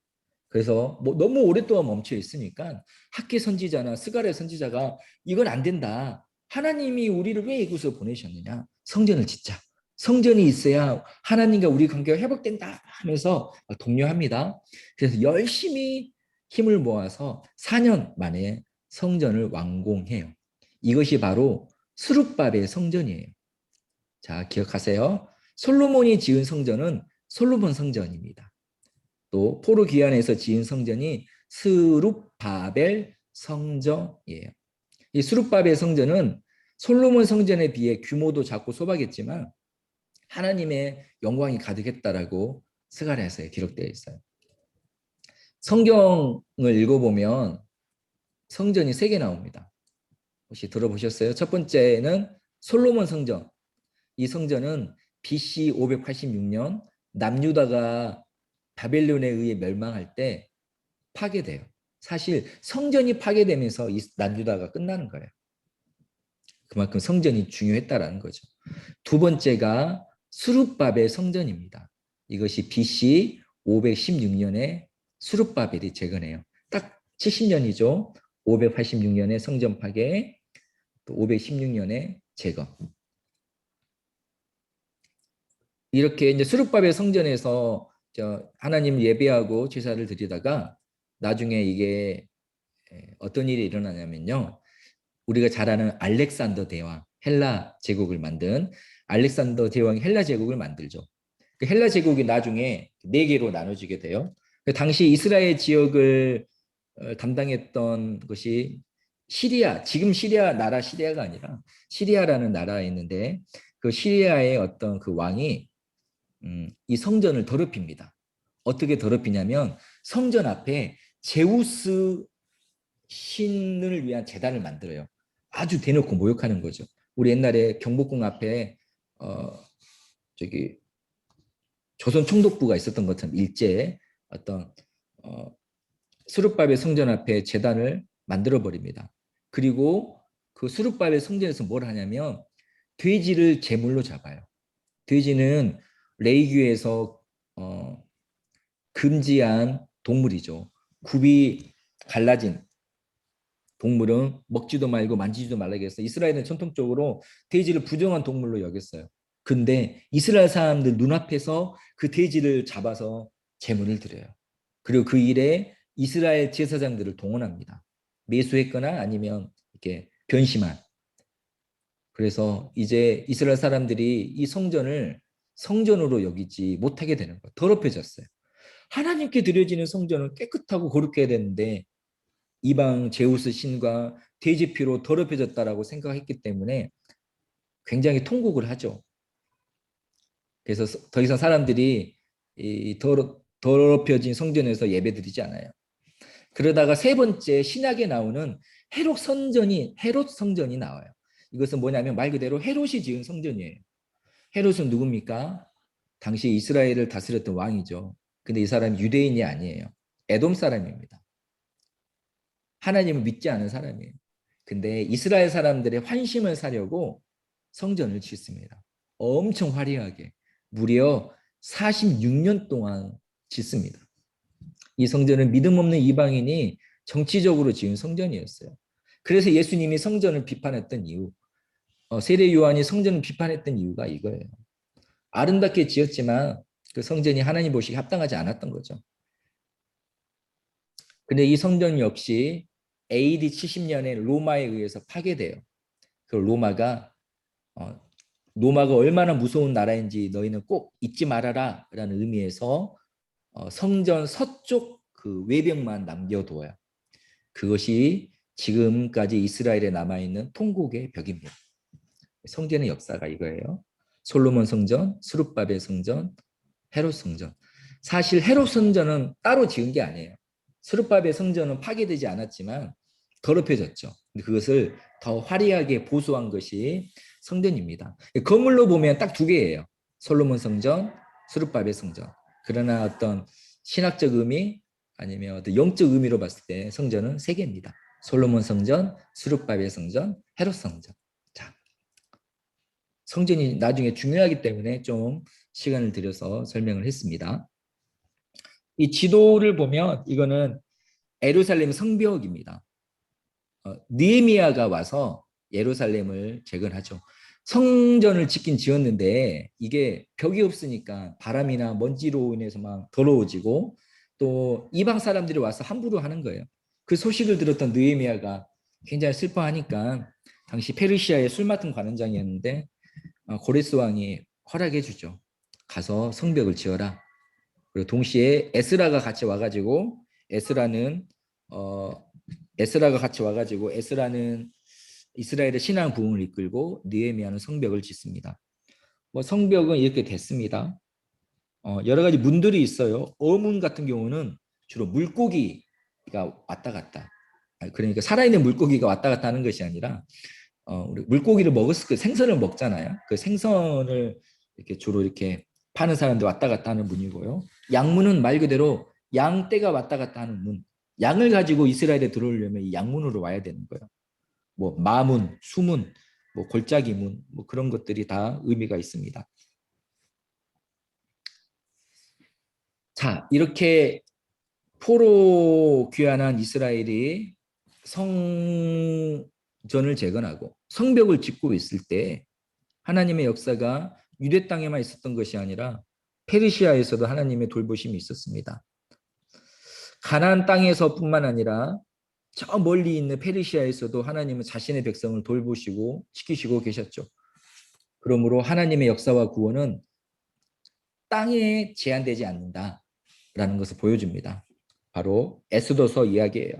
그래서 뭐 너무 오랫동안 멈춰 있으니까 학계 선지자나 스가랴 선지자가 이건 안 된다. 하나님이 우리를 왜 이곳에 보내셨느냐? 성전을 짓자. 성전이 있어야 하나님과 우리 관계가 회복된다 하면서 독려합니다. 그래서 열심히 힘을 모아서 4년 만에 성전을 완공해요. 이것이 바로 수룹밥의 성전이에요. 자, 기억하세요. 솔로몬이 지은 성전은 솔로몬 성전입니다. 또 포로 귀환에서 지은 성전이 스룹바벨 성전이에요. 이 스룹바벨 성전은 솔로몬 성전에 비해 규모도 작고 소박했지만 하나님의 영광이 가득했다라고 스가랴서에 기록되어 있어요. 성경을 읽어보면 성전이 3개 나옵니다. 혹시 들어보셨어요? 첫 번째는 솔로몬 성전. 이 성전은 BC 586년 남유다가 바벨론에 의해 멸망할 때 파괴돼요. 사실 성전이 파괴되면서 이 남유다가 끝나는 거예요. 그만큼 성전이 중요했다라는 거죠. 두 번째가 수룹바벨 성전입니다. 이것이 BC 516년에 수룹바벨이 재건해요. 딱 70년이죠. 586년에 성전 파괴, 또 516년에 재건. 이렇게 이제 수룹바벨 성전에서 하나님 예배하고 제사를 드리다가 나중에 이게 어떤 일이 일어나냐면요. 우리가 잘 아는 알렉산더 대왕, 헬라 제국을 만든 알렉산더 대왕이 헬라 제국을 만들죠. 그 헬라 제국이 나중에 4개로 나눠지게 돼요. 그 당시 이스라엘 지역을 담당했던 것이 시리아, 지금 시리아 나라 시리아가 아니라 시리아라는 나라에 있는데 그 시리아의 어떤 그 왕이 이 성전을 더럽힙니다. 어떻게 더럽히냐면 성전 앞에 제우스 신을 위한 제단을 만들어요. 아주 대놓고 모욕하는 거죠. 우리 옛날에 경복궁 앞에 저기 조선 총독부가 있었던 것처럼 일제에 어떤 수룹바벨 성전 앞에 제단을 만들어 버립니다. 그리고 그 수룹바벨 성전에서 뭘 하냐면 돼지를 제물로 잡아요. 돼지는 레이기에서 금지한 동물이죠. 굽이 갈라진 동물은 먹지도 말고 만지지도 말라고 해서 이스라엘은 전통적으로 돼지를 부정한 동물로 여겼어요. 근데 이스라엘 사람들 눈앞에서 그 돼지를 잡아서 제물을 드려요. 그리고 그 일에 이스라엘 제사장들을 동원합니다. 매수했거나 아니면 이렇게 변심한. 그래서 이제 이스라엘 사람들이 이 성전을 성전으로 여기지 못하게 되는 거예요. 더럽혀졌어요. 하나님께 드려지는 성전은 깨끗하고 거룩해야 되는데 이방 제우스 신과 돼지피로 더럽혀졌다라고 생각했기 때문에 굉장히 통곡을 하죠. 그래서 더 이상 사람들이 이 더럽혀진 성전에서 예배드리지 않아요. 그러다가 세 번째 신약에 나오는 헤롯 성전이 나와요. 이것은 뭐냐면 말 그대로 헤롯이 지은 성전이에요. 헤롯은 누굽니까? 당시 이스라엘을 다스렸던 왕이죠. 근데 이 사람이 유대인이 아니에요. 에돔 사람입니다. 하나님을 믿지 않은 사람이에요. 근데 이스라엘 사람들의 환심을 사려고 성전을 짓습니다. 엄청 화려하게 무려 46년 동안 짓습니다. 이 성전은 믿음 없는 이방인이 정치적으로 지은 성전이었어요. 그래서 예수님이 성전을 비판했던 이유, 세례 요한이 성전을 비판했던 이유가 이거예요. 아름답게 지었지만 그 성전이 하나님 보시기에 합당하지 않았던 거죠. 근데 이 성전 역시 AD 70년에 로마에 의해서 파괴돼요. 그 어, 로마가 얼마나 무서운 나라인지 너희는 꼭 잊지 말아라 라는 의미에서 성전 서쪽 그 외벽만 남겨두어요. 그것이 지금까지 이스라엘에 남아있는 통곡의 벽입니다. 성전의 역사가 이거예요. 솔로몬 성전, 스룹바벨 성전, 헤롯 성전. 사실 헤롯 성전은 따로 지은 게 아니에요. 스룹바벨 성전은 파괴되지 않았지만 더럽혀졌죠. 그것을 더 화려하게 보수한 것이 성전입니다. 건물로 보면 딱 두 개예요. 솔로몬 성전, 스룹바벨 성전. 그러나 어떤 신학적 의미 아니면 어떤 영적 의미로 봤을 때 성전은 세 개입니다. 솔로몬 성전, 스룹바벨 성전, 헤롯 성전. 자, 성전이 나중에 중요하기 때문에 좀 시간을 들여서 설명을 했습니다. 이 지도를 보면 이거는 예루살렘 성벽입니다. 느헤미야가 와서 예루살렘을 재건하죠. 성전을 짓긴 지었는데 이게 벽이 없으니까 바람이나 먼지로 인해서 막 더러워지고 또 이방 사람들이 와서 함부로 하는 거예요. 그 소식을 들었던 느헤미야가 굉장히 슬퍼하니까 당시 페르시아의 술 맡은 관원장이었는데 고레스 왕이 허락해 주죠. 가서 성벽을 지어라. 그리고 동시에 에스라가 같이 와가지고 에스라는 어, 에스라가 같이 와가지고 에스라는 이스라엘의 신앙 부흥을 이끌고 느헤미야는 성벽을 짓습니다. 뭐 성벽은 이렇게 됐습니다. 여러 가지 문들이 있어요. 어문 같은 경우는 주로 물고기가 왔다 갔다. 그러니까 살아있는 물고기가 왔다 갔다 하는 것이 아니라 우리 물고기를 먹었을 때 생선을 먹잖아요. 그 생선을 이렇게 주로 이렇게 파는 사람들 왔다 갔다 하는 문이고요. 양문은 말 그대로 양떼가 왔다 갔다 하는 문. 양을 가지고 이스라엘에 들어오려면 이 양문으로 와야 되는 거예요. 뭐 마문, 수문, 뭐 골짜기문, 뭐 그런 것들이 다 의미가 있습니다. 자, 이렇게 포로 귀환한 이스라엘이 성전을 재건하고 성벽을 짓고 있을 때 하나님의 역사가 유대 땅에만 있었던 것이 아니라 페르시아에서도 하나님의 돌보심이 있었습니다. 가나안 땅에서뿐만 아니라 저 멀리 있는 페르시아에서도 하나님은 자신의 백성을 돌보시고 지키시고 계셨죠. 그러므로 하나님의 역사와 구원은 땅에 제한되지 않는다라는 것을 보여줍니다. 바로 에스더서 이야기예요.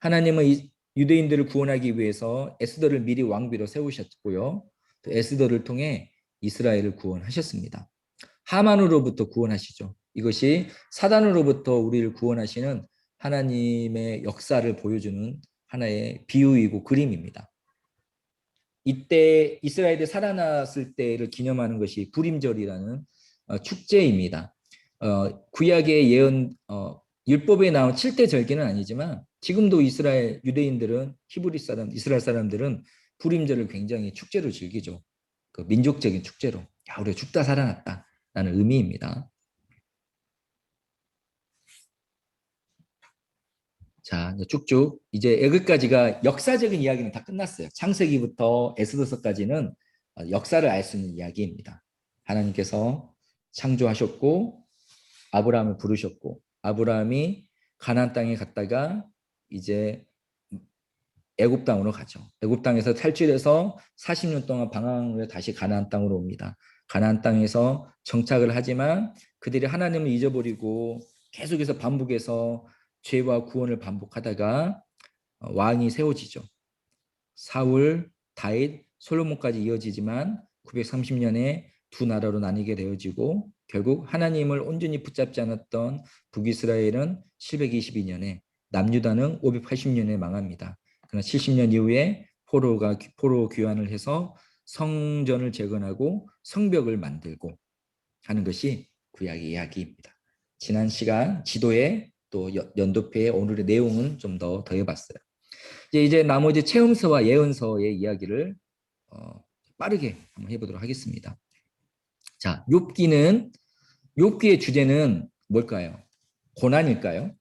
하나님은 유대인들을 구원하기 위해서 에스더를 미리 왕비로 세우셨고요. 또 에스더를 통해 이스라엘을 구원하셨습니다. 하만으로부터 구원하시죠. 이것이 사단으로부터 우리를 구원하시는 하나님의 역사를 보여주는 하나의 비유이고 그림입니다. 이때 이스라엘이 살아났을 때를 기념하는 것이 부림절이라는 축제입니다. 구약의 예언 율법에 나온 7대 절기는 아니지만 지금도 이스라엘 유대인들은 이스라엘 사람들은 부림절을 굉장히 축제로 즐기죠. 그 민족적인 축제로. 야, 우리가 죽다 살아났다라는 의미입니다. 자, 쭉쭉 이제 여기까지가 역사적인 이야기는 다 끝났어요. 창세기부터 에스더서까지는 역사를 알 수 있는 이야기입니다. 하나님께서 창조하셨고 아브라함을 부르셨고 아브라함이 가나안 땅에 갔다가 이제 애굽 땅으로 가죠. 애굽 땅에서 탈출해서 40년 동안 방황을 해 다시 가나안 땅으로 옵니다. 가나안 땅에서 정착을 하지만 그들이 하나님을 잊어버리고 계속해서 반복해서 죄와 구원을 반복하다가 왕이 세워지죠. 사울, 다윗, 솔로몬까지 이어지지만 930년에 두 나라로 나뉘게 되어지고 결국 하나님을 온전히 붙잡지 않았던 북이스라엘은 722년에, 남유다는 580년에 망합니다. 그러나 70년 이후에 포로 귀환을 해서 성전을 재건하고 성벽을 만들고 하는 것이 구약의 이야기입니다. 지난 시간 지도에 또 연도표에 오늘의 내용은 좀 더 더해봤어요. 이제 나머지 체험서와 예언서의 이야기를 빠르게 한번 해보도록 하겠습니다. 자, 욥기의 주제는 뭘까요? 고난일까요?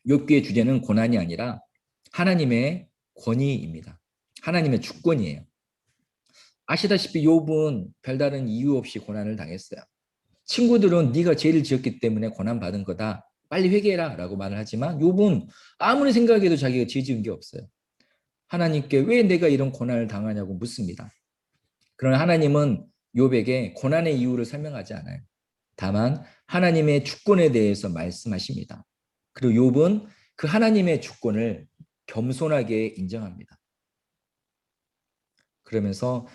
욥기의 주제는 고난이 아니라 하나님의 권위입니다. 하나님의 주권이에요. 아시다시피 욥은 별다른 이유 없이 고난을 당했어요. 친구들은 네가 죄를 지었기 때문에 고난받은 거다. 빨리 회개해라 라고 말을 하지만 욥은 아무리 생각해도 자기가 죄 지은 게 없어요. 하나님께 왜 내가 이런 고난을 당하냐고 묻습니다. 그러나 하나님은 욥에게 고난의 이유를 설명하지 않아요. 다만 하나님의 주권에 대해서 말씀하십니다. 그리고 욥은 그 하나님의 주권을 겸손하게 인정합니다. 그러면서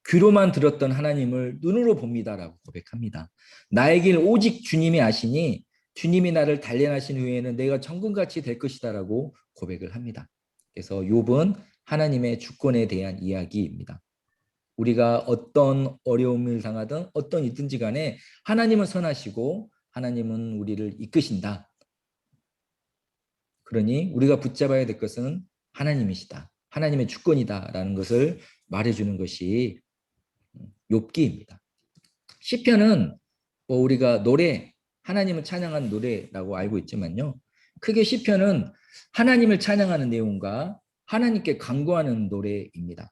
귀로만 들었던 하나님을 눈으로 봅니다라고 고백합니다. 나의 길 오직 주님이 아시니 주님이 나를 단련하신 후에는 내가 천군같이 될 것이다라고 고백을 합니다. 그래서 욥은 하나님의 주권에 대한 이야기입니다. 우리가 어떤 어려움을 당하든 어떤 일든지 간에 하나님은 선하시고 하나님은 우리를 이끄신다. 그러니 우리가 붙잡아야 될 것은 하나님이시다. 하나님의 주권이다라는 것을 말해주는 것이 욥기입니다. 시편은 우리가 하나님을 찬양하는 노래라고 알고 있지만요. 크게 시편은 하나님을 찬양하는 내용과 하나님께 간구하는 노래입니다.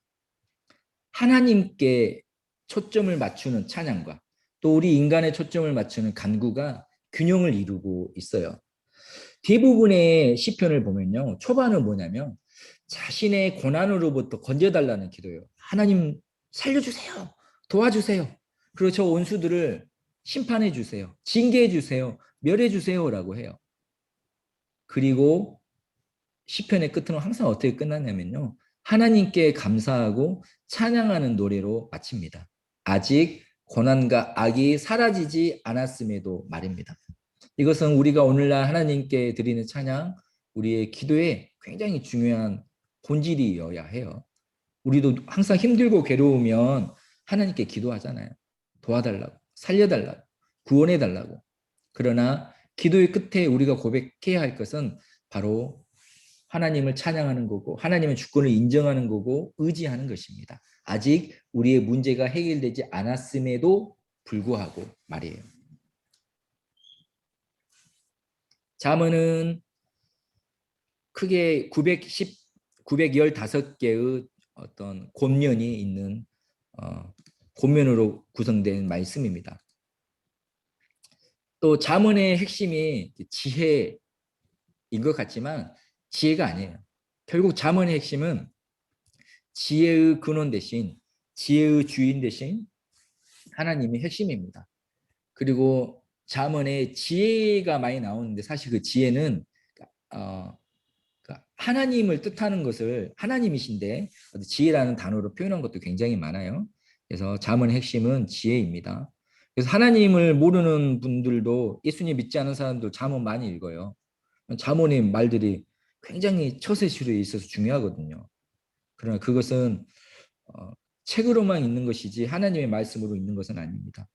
하나님께 초점을 맞추는 찬양과 또 우리 인간의 초점을 맞추는 간구가 균형을 이루고 있어요. 대부분의 시편을 보면요. 초반은 뭐냐면 자신의 고난으로부터 건져달라는 기도예요. 하나님 살려주세요. 도와주세요. 그리고 저 원수들을 심판해 주세요. 징계해 주세요. 멸해 주세요라고 해요. 그리고 시편의 끝은 항상 어떻게 끝나냐면요. 하나님께 감사하고 찬양하는 노래로 마칩니다. 아직 고난과 악이 사라지지 않았음에도 말입니다. 이것은 우리가 오늘날 하나님께 드리는 찬양, 우리의 기도에 굉장히 중요한 본질이어야 해요. 우리도 항상 힘들고 괴로우면 하나님께 기도하잖아요. 도와달라고, 살려달라고, 구원해달라고. 그러나 기도의 끝에 우리가 고백해야 할 것은 바로 하나님을 찬양하는 거고 하나님의 주권을 인정하는 거고 의지하는 것입니다. 아직 우리의 문제가 해결되지 않았음에도 불구하고 말이에요. 잠언은 크게 915개의 어떤 권면이 있는 권면으로 구성된 말씀입니다. 또 잠언의 핵심이 지혜인 것 같지만 지혜가 아니에요. 결국 잠언의 핵심은 지혜의 근원 대신 지혜의 주인 대신 하나님이 핵심입니다. 그리고 잠언에 지혜가 많이 나오는데 사실 그 지혜는 하나님을 뜻하는 것을 하나님이신데 지혜라는 단어로 표현한 것도 굉장히 많아요. 그래서 잠언의 핵심은 지혜입니다. 그래서 하나님을 모르는 분들도 예수님 믿지 않은 사람도 잠언 많이 읽어요. 잠언의 말들이 굉장히 처세술에 있어서 중요하거든요. 그러나 그것은 책으로만 있는 것이지 하나님의 말씀으로 있는 것은 아닙니다.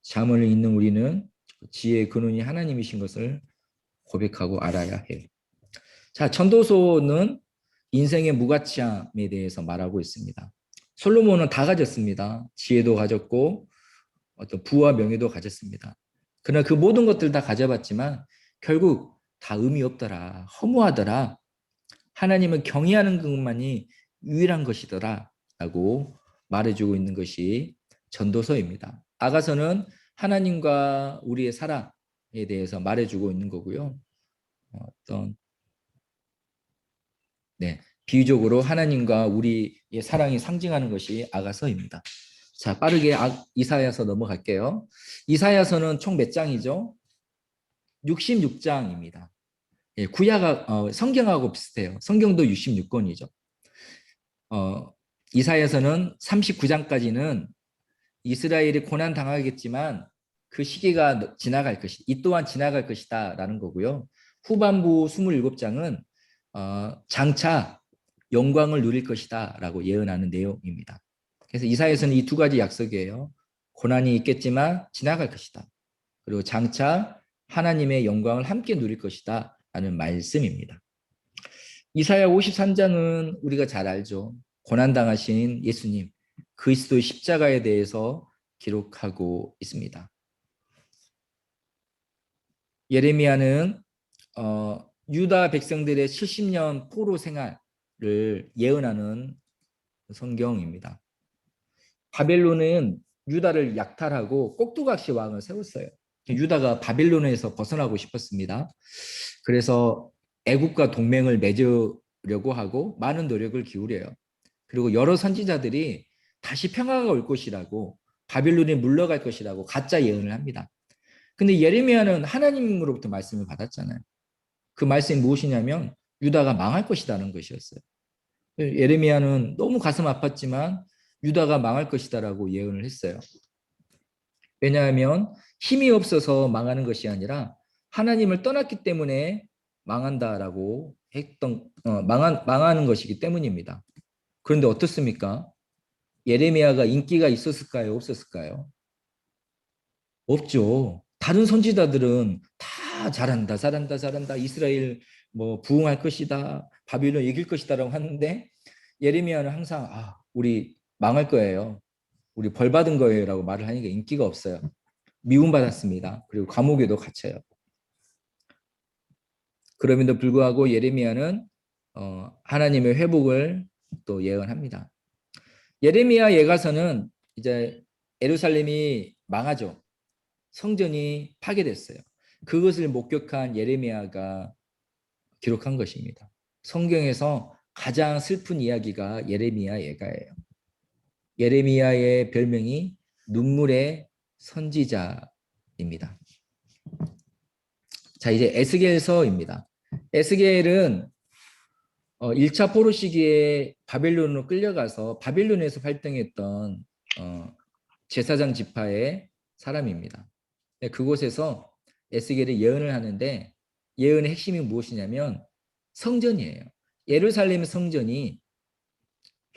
잠언을 읽는 우리는 지혜의 근원이 하나님이신 것을 고백하고 알아야 해요. 자, 전도서는 인생의 무가치함에 대해서 말하고 있습니다. 솔로몬은 다 가졌습니다. 지혜도 가졌고 어떤 부와 명예도 가졌습니다. 그러나 그 모든 것들 다 가져봤지만 결국 다 의미 없더라. 허무하더라. 하나님을 경외하는 것만이 유일한 것이더라 라고 말해주고 있는 것이 전도서입니다. 아가서는 하나님과 우리의 사랑에 대해서 말해주고 있는 거고요. 어떤 네, 비유적으로 하나님과 우리의 사랑이 상징하는 것이 아가서입니다. 자, 빠르게 이사야서 넘어갈게요. 이사야서는 총 몇 장이죠? 66장입니다. 예, 성경하고 비슷해요. 성경도 66권이죠. 이사야서는 39장까지는 이스라엘이 고난 당하겠지만 그 시기가 지나갈 것이다. 이 또한 지나갈 것이다라는 거고요. 후반부 27장은 장차 영광을 누릴 것이다라고 예언하는 내용입니다. 그래서 이사야서는 이 두 가지 약속이에요. 고난이 있겠지만 지나갈 것이다. 그리고 장차 하나님의 영광을 함께 누릴 것이다 라는 말씀입니다. 이사야 53장은 우리가 잘 알죠. 고난당하신 예수님, 그리스도의 십자가에 대해서 기록하고 있습니다. 예레미야는 유다 백성들의 70년 포로 생활을 예언하는 성경입니다. 바벨론은 유다를 약탈하고 꼭두각시 왕을 세웠어요. 유다가 바벨론에서 벗어나고 싶었습니다. 그래서 애국과 동맹을 맺으려고 하고 많은 노력을 기울여요. 그리고 여러 선지자들이 다시 평화가 올 것이라고, 바벨론이 물러갈 것이라고 가짜 예언을 합니다. 근데 예레미야는 하나님으로부터 말씀을 받았잖아요. 그 말씀이 무엇이냐면 유다가 망할 것이라는 것이었어요. 예레미야는 너무 가슴 아팠지만 유다가 망할 것이다라고 예언을 했어요. 왜냐하면 힘이 없어서 망하는 것이 아니라 하나님을 떠났기 때문에 망한다라고 망하는 것이기 때문입니다. 그런데 어떻습니까? 예레미야가 인기가 있었을까요? 없었을까요? 없죠. 다른 선지자들은 다 잘한다, 잘한다, 잘한다. 이스라엘 뭐 부흥할 것이다, 바빌론 이길 것이다라고 하는데 예레미야는 항상 우리 망할 거예요. 우리 벌 받은 거예요라고 말을 하니까 인기가 없어요. 미움받았습니다. 그리고 감옥에도 갇혀요. 그럼에도 불구하고 예레미야는 하나님의 회복을 또 예언합니다. 예레미야 예가서는 이제 예루살렘이 망하죠. 성전이 파괴됐어요. 그것을 목격한 예레미야가 기록한 것입니다. 성경에서 가장 슬픈 이야기가 예레미야 예가예요. 예레미야의 별명이 눈물의 선지자입니다. 자, 이제 에스겔서입니다. 에스겔은 1차 포로 시기에 바벨론으로 끌려가서 바벨론에서 활동했던 제사장 지파의 사람입니다. 그곳에서 에스겔이 예언을 하는데 예언의 핵심이 무엇이냐면 성전이에요. 예루살렘 성전이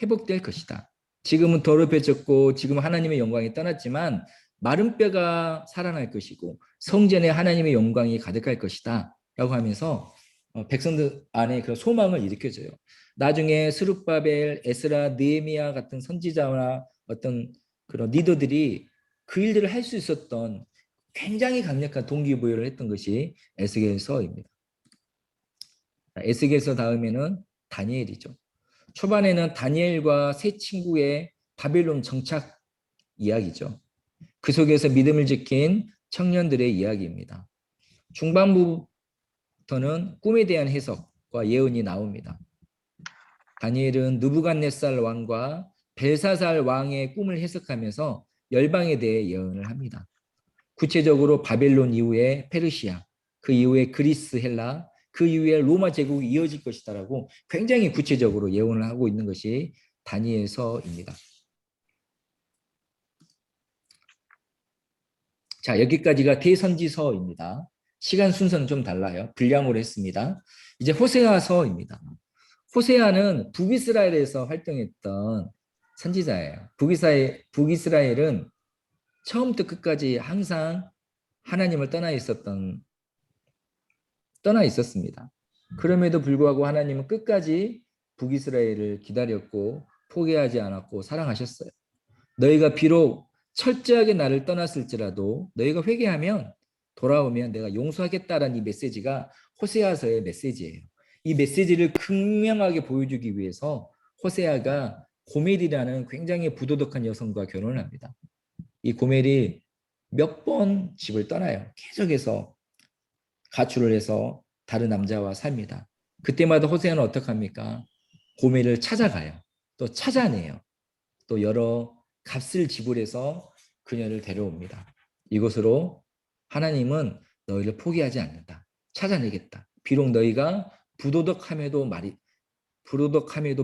회복될 것이다. 지금은 더럽혀졌고 지금 하나님의 영광이 떠났지만 마른 뼈가 살아날 것이고 성전에 하나님의 영광이 가득할 것이다 라고 하면서 백성들 안에 그런 소망을 일으켜줘요. 나중에 스룹바벨, 에스라, 느헤미야 같은 선지자나 어떤 그런 리더들이 그 일들을 할 수 있었던 굉장히 강력한 동기부여를 했던 것이 에스겔서입니다. 에스겔서 다음에는 다니엘이죠. 초반에는 다니엘과 세 친구의 바벨론 정착 이야기죠. 그 속에서 믿음을 지킨 청년들의 이야기입니다. 중반부부터는 꿈에 대한 해석과 예언이 나옵니다. 다니엘은 느부갓네살 왕과 벨사살 왕의 꿈을 해석하면서 열방에 대해 예언을 합니다. 구체적으로 바벨론 이후에 페르시아, 그 이후에 그리스, 헬라, 그 이후에 로마 제국이 이어질 것이다라고 굉장히 구체적으로 예언을 하고 있는 것이 다니엘서입니다. 자, 여기까지가 대선지서입니다. 시간 순서는 좀 달라요. 분량으로 했습니다. 이제 호세아서입니다. 호세아는 북이스라엘에서 활동했던 선지자예요. 북이스라엘은 처음부터 끝까지 항상 하나님을 떠나 있었습니다. 그럼에도 불구하고 하나님은 끝까지 북이스라엘을 기다렸고 포기하지 않았고 사랑하셨어요. 너희가 비록 철저하게 나를 떠났을지라도 너희가 회개하면 돌아오면 내가 용서하겠다라는 이 메시지가 호세아서의 메시지예요. 이 메시지를 극명하게 보여주기 위해서 호세아가 고멜이라는 굉장히 부도덕한 여성과 결혼을 합니다. 이 고멜이 몇 번 집을 떠나요. 계속해서 가출을 해서 다른 남자와 삽니다. 그때마다 호세아는 어떻게 합니까? 고멜을 찾아가요. 또 찾아내요. 또 여러 값을 지불해서 그녀를 데려옵니다. 이것으로 하나님은 너희를 포기하지 않는다. 찾아내겠다. 비록 너희가 부도덕함에도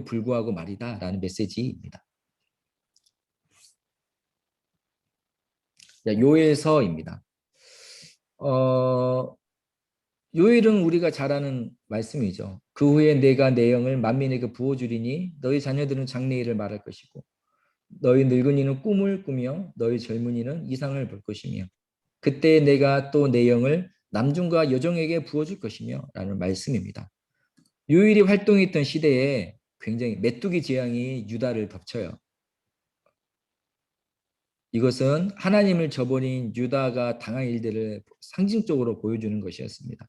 불구하고 말이다라는 메시지입니다. 요엘서입니다. 요일은 우리가 잘 아는 말씀이죠. 그 후에 내가 내 영을 만민에게 부어주리니 너희 자녀들은 장래일을 말할 것이고 너희 늙은이는 꿈을 꾸며 너희 젊은이는 이상을 볼 것이며 그때 내가 또 내 영을 남중과 여종에게 부어줄 것이며 라는 말씀입니다. 요일이 활동했던 시대에 굉장히 메뚜기 재앙이 유다를 덮쳐요. 이것은 하나님을 저버린 유다가 당한 일들을 상징적으로 보여주는 것이었습니다.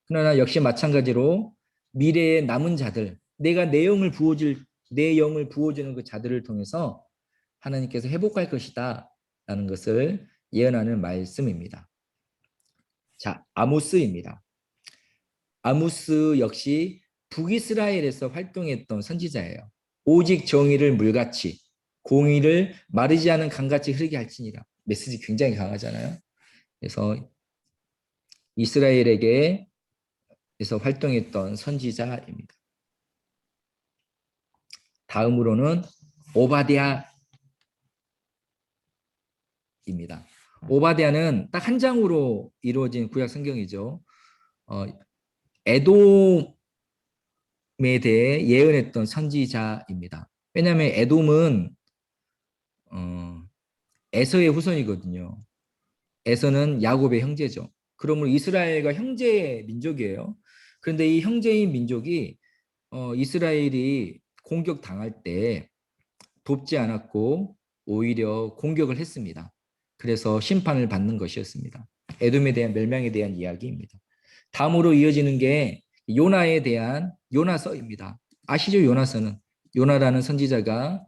그러나 역시 마찬가지로 미래의 남은 자들, 내가 내 영을 부어주는 그 자들을 통해서 하나님께서 회복할 것이다 라는 것을 예언하는 말씀입니다. 자, 아모스입니다. 아모스 역시 북이스라엘에서 활동했던 선지자예요. 오직 정의를 물같이 공의를 마르지 않은 강같이 흐르게 할지니라. 메시지 굉장히 강하잖아요. 그래서 이스라엘에게서 활동했던 선지자입니다. 다음으로는 오바댜입니다. 오바댜는 딱 한 장으로 이루어진 구약 성경이죠. 에돔에 대해 예언했던 선지자입니다. 왜냐하면 에돔은 에서의 후손이거든요. 에서는 야곱의 형제죠. 그러므로 이스라엘과 형제 민족이에요. 그런데 이 형제인 민족이 이스라엘이 공격당할 때 돕지 않았고 오히려 공격을 했습니다. 그래서 심판을 받는 것이었습니다. 에돔에 대한 멸망에 대한 이야기입니다. 다음으로 이어지는 게 요나에 대한 요나서입니다. 아시죠? 요나서는 요나라는 선지자가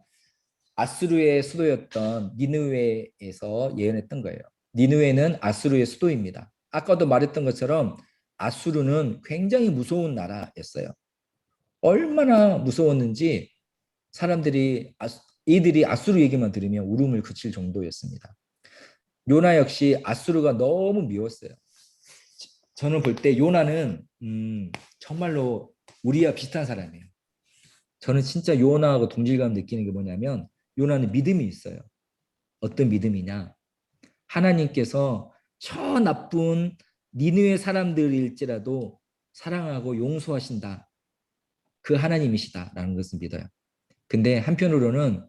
아수르의 수도였던 니느웨에서 예언했던 거예요. 니느웨는 아수르의 수도입니다. 아까도 말했던 것처럼 아수르는 굉장히 무서운 나라였어요. 얼마나 무서웠는지 이들이 아수르 얘기만 들으면 울음을 그칠 정도였습니다. 요나 역시 아수르가 너무 미웠어요. 저는 볼 때 요나는 정말로 우리와 비슷한 사람이에요. 저는 진짜 요나하고 동질감 느끼는 게 뭐냐면 요나는 믿음이 있어요. 어떤 믿음이냐? 하나님께서 저 나쁜 니느웨 사람들일지라도 사랑하고 용서하신다. 그 하나님이시다라는 것을 믿어요. 근데 한편으로는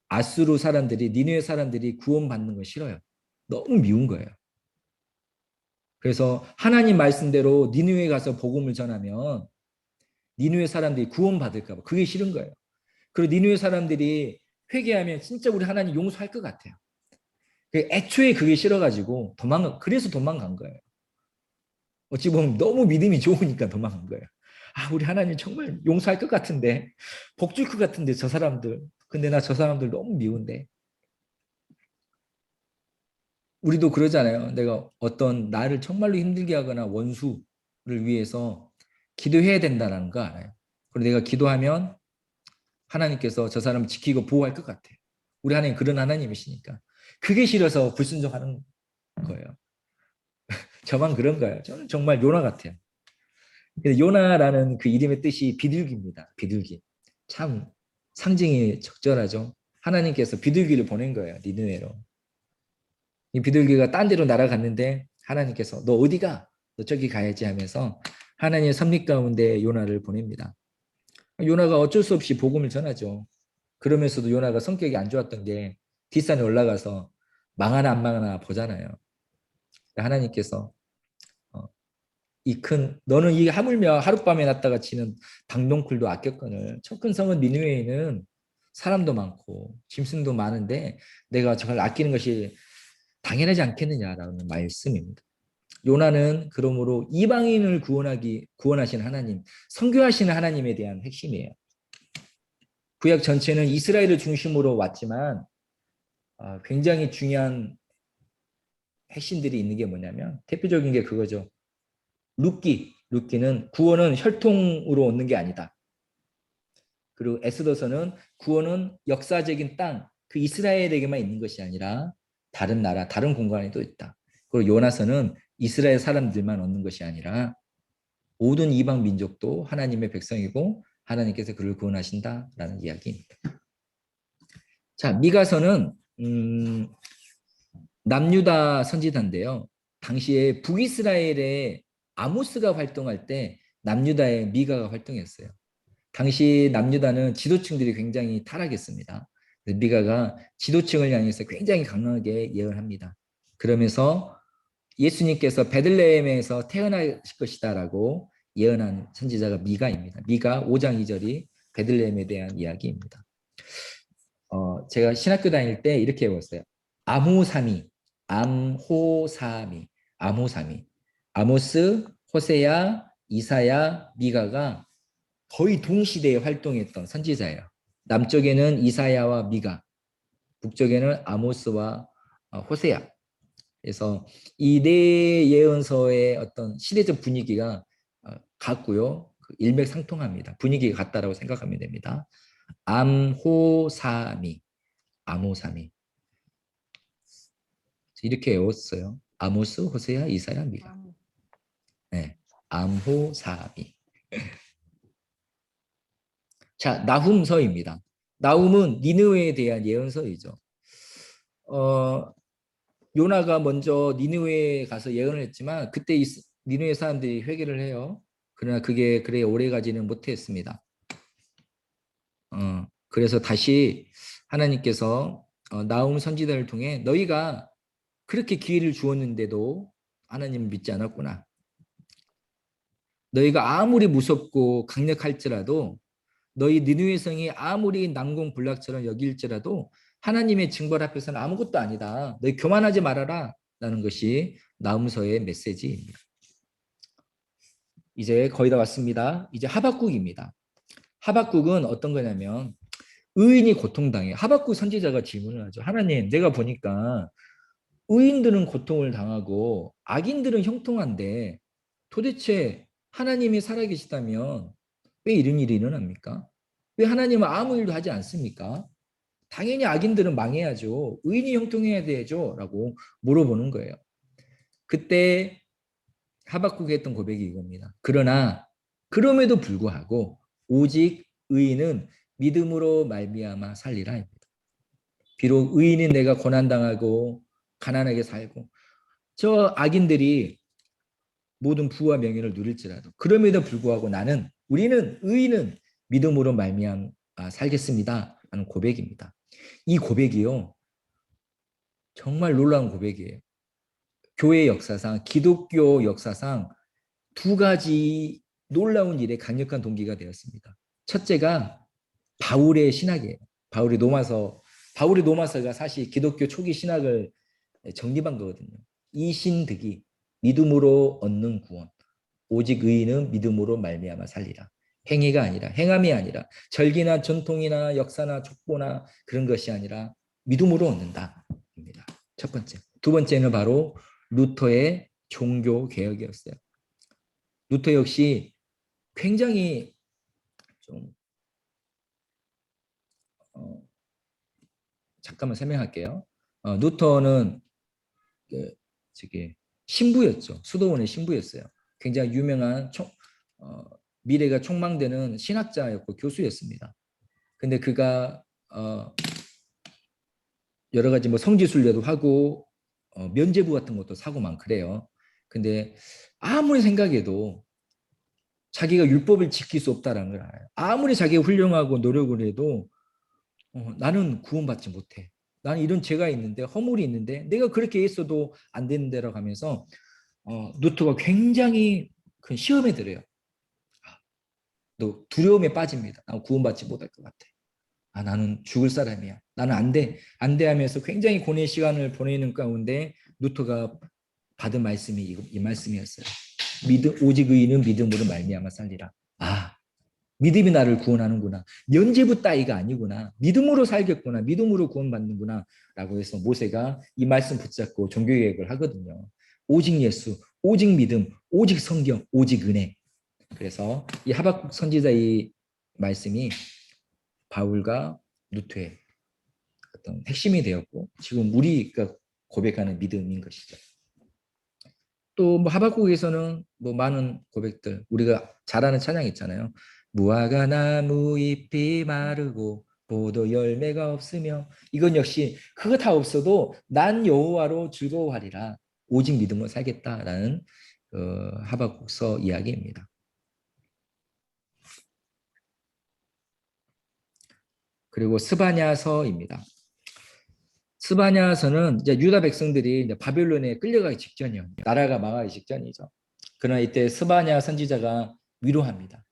아수르 사람들이 니느웨 사람들이 구원받는 걸 싫어요. 너무 미운 거예요. 그래서 하나님 말씀대로 니느웨에 가서 복음을 전하면 니느웨 사람들이 구원받을까 봐 그게 싫은 거예요. 그리고 니느웨 사람들이 회개하면 진짜 우리 하나님 용서할 것 같아요. 애초에 그게 싫어가지고 그래서 도망간 거예요. 어찌 보면 너무 믿음이 좋으니까 도망간 거예요. 아, 우리 하나님 정말 용서할 것 같은데, 복 줄 것 같은데, 저 사람들. 근데 나 저 사람들 너무 미운데. 우리도 그러잖아요. 내가 어떤 나를 정말로 힘들게 하거나 원수를 위해서 기도해야 된다는 거 알아요. 그리고 내가 기도하면 하나님께서 저 사람을 지키고 보호할 것 같아요. 우리 하나님 그런 하나님이시니까. 그게 싫어서 불순종하는 거예요. 저만 그런 거예요. 저는 정말 요나 같아요. 요나라는 그 이름의 뜻이 비둘기입니다. 비둘기. 참 상징이 적절하죠. 하나님께서 비둘기를 보낸 거예요. 니느웨로. 이 비둘기가 딴 데로 날아갔는데 하나님께서 너 어디 가? 너 저기 가야지 하면서 하나님의 섭리 가운데 요나를 보냅니다. 요나가 어쩔 수 없이 복음을 전하죠. 그러면서도 요나가 성격이 안 좋았던 게 뒷산에 올라가서 망하나 안 망하나 보잖아요. 하나님께서 너는 이 하물며 하룻밤에 났다가 치는 방동쿨도 아꼈거늘. 저 큰 성은 니느웨에는 사람도 많고 짐승도 많은데 내가 저걸 아끼는 것이 당연하지 않겠느냐라는 말씀입니다. 요나는 그러므로 이방인을 구원하시는 하나님, 선교하시는 하나님에 대한 핵심이에요. 구약 전체는 이스라엘을 중심으로 왔지만 굉장히 중요한 핵심들이 있는 게 뭐냐면 대표적인 게 그거죠. 룻기는 구원은 혈통으로 얻는 게 아니다. 그리고 에스더서는 구원은 역사적인 땅, 그 이스라엘에게만 있는 것이 아니라 다른 나라, 다른 공간에도 있다. 그리고 요나서는 이스라엘 사람들만 얻는 것이 아니라 모든 이방 민족도 하나님의 백성이고 하나님께서 그를 구원하신다라는 이야기입니다. 자, 미가서는 남유다 선지자인데요. 당시에 북이스라엘에 아모스가 활동할 때 남유다에 미가가 활동했어요. 당시 남유다는 지도층들이 굉장히 타락했습니다. 미가가 지도층을 향해서 굉장히 강하게 예언합니다. 그러면서 예수님께서 베들레헴에서 태어나실 것이다라고 예언한 선지자가 미가입니다. 미가 5장 2절이 베들레헴에 대한 이야기입니다. 제가 신학교 다닐 때 이렇게 배웠어요. 암호삼이, 암호삼이, 암호삼이. 아모스, 호세야, 이사야, 미가가 거의 동시대에 활동했던 선지자예요. 남쪽에는 이사야와 미가, 북쪽에는 아모스와 호세야. 그래서 이 네 예언서의 어떤 시대적 분위기가 같고요. 일맥상통합니다. 분위기가 같다라고 생각하면 됩니다. 암호사미, 암호사미. 이렇게 외웠어요. 아모스, 호세야, 이사야, 미가. 네, 암호사미. 자, 나훔서입니다. 나훔은 니느웨에 대한 예언서이죠. 요나가 먼저 니느웨에 가서 예언을 했지만 그때 니느웨 사람들이 회개를 해요. 그러나 그게 그래 오래가지는 못했습니다. 그래서 다시 하나님께서 나훔 선지자를 통해 너희가 그렇게 기회를 주었는데도 하나님을 믿지 않았구나. 너희가 아무리 무섭고 강력할지라도 너희 니느웨 성이 아무리 난공불락처럼 여길지라도 하나님의 징벌 앞에서는 아무것도 아니다. 너희 교만하지 말아라. 라는 것이 나훔서의 메시지입니다. 이제 거의 다 왔습니다. 이제 하박국입니다. 하박국은 어떤 거냐면 의인이 고통당해요. 하박국 선지자가 질문을 하죠. 하나님, 내가 보니까 의인들은 고통을 당하고 악인들은 형통한데 도대체 하나님이 살아계시다면 왜 이런 일이 일어납니까? 왜 하나님은 아무 일도 하지 않습니까? 당연히 악인들은 망해야죠. 의인이 형통해야 되죠. 라고 물어보는 거예요. 그때 하박국이 했던 고백이 이겁니다. 그러나 그럼에도 불구하고 오직 의인은 믿음으로 말미암아 살리라. 비록 의인인 내가 고난당하고 가난하게 살고 저 악인들이 모든 부와 명예를 누릴지라도 그럼에도 불구하고 우리는 의인은 믿음으로 말미암아 살겠습니다. 라는 고백입니다. 이 고백이요. 정말 놀라운 고백이에요. 교회 역사상, 기독교 역사상 두 가지 놀라운 일에 강력한 동기가 되었습니다. 첫째가 바울의 신학이에요. 바울의 노마서가 사실 기독교 초기 신학을 정립한 거거든요. 이신득이 믿음으로 얻는 구원. 오직 의인은 믿음으로 말미암아 살리라. 행위가 아니라 행함이 아니라 절기나 전통이나 역사나 족보나 그런 것이 아니라 믿음으로 얻는다. 입니다. 첫 번째. 두 번째는 바로 루터의 종교 개혁이었어요. 루터 역시 굉장히 좀 잠깐만 설명할게요. 루터는 신부였죠. 수도원의 신부였어요. 굉장히 유명한 미래가 촉망되는 신학자였고 교수였습니다. 근데 그가 여러 가지 뭐 성지순례도 하고 면죄부 같은 것도 사고 막 그래요. 근데 아무리 생각해도 자기가 율법을 지킬 수 없다는 걸 알아요. 아무리 자기가 훌륭하고 노력을 해도 나는 구원받지 못해. 나는 이런 죄가 있는데 허물이 있는데 내가 그렇게 했어도 안 되는데라고 하면서 루터가 굉장히 큰 시험에 들어요. 또 두려움에 빠집니다. 나는 구원받지 못할 것 같아. 나는 죽을 사람이야. 나는 안 돼. 안 돼 하면서 굉장히 고뇌의 시간을 보내는 가운데 루터가 받은 말씀이 이 말씀이었어요. 오직 의인은 믿음으로 말미암아 살리라. 믿음이 나를 구원하는구나. 면죄부 따위가 아니구나. 믿음으로 살겠구나. 믿음으로 구원받는구나. 라고 해서 모세가 이 말씀 붙잡고 종교개혁을 하거든요. 오직 예수, 오직 믿음, 오직 성경, 오직 은혜. 그래서 이 하박국 선지자의 말씀이 바울과 루터의 어떤 핵심이 되었고 지금 우리가 고백하는 믿음인 것이죠. 또 뭐 하박국에서는 뭐 많은 고백들 우리가 잘 아는 찬양 있잖아요. 무화과 나무 잎이 마르고 포도 열매가 없으며 이건 역시 그거 다 없어도 난 여호와로 즐거워하리라 오직 믿음으로 살겠다라는 하박국서 이야기입니다. 그리고 스바냐서입니다. 스바냐서는 이제 유다 백성들이 이제 바벨론에 끌려가기 직전이요. 나라가 망하기 직전이죠. 그러나 이때 스바냐 선지자가 위로합니다.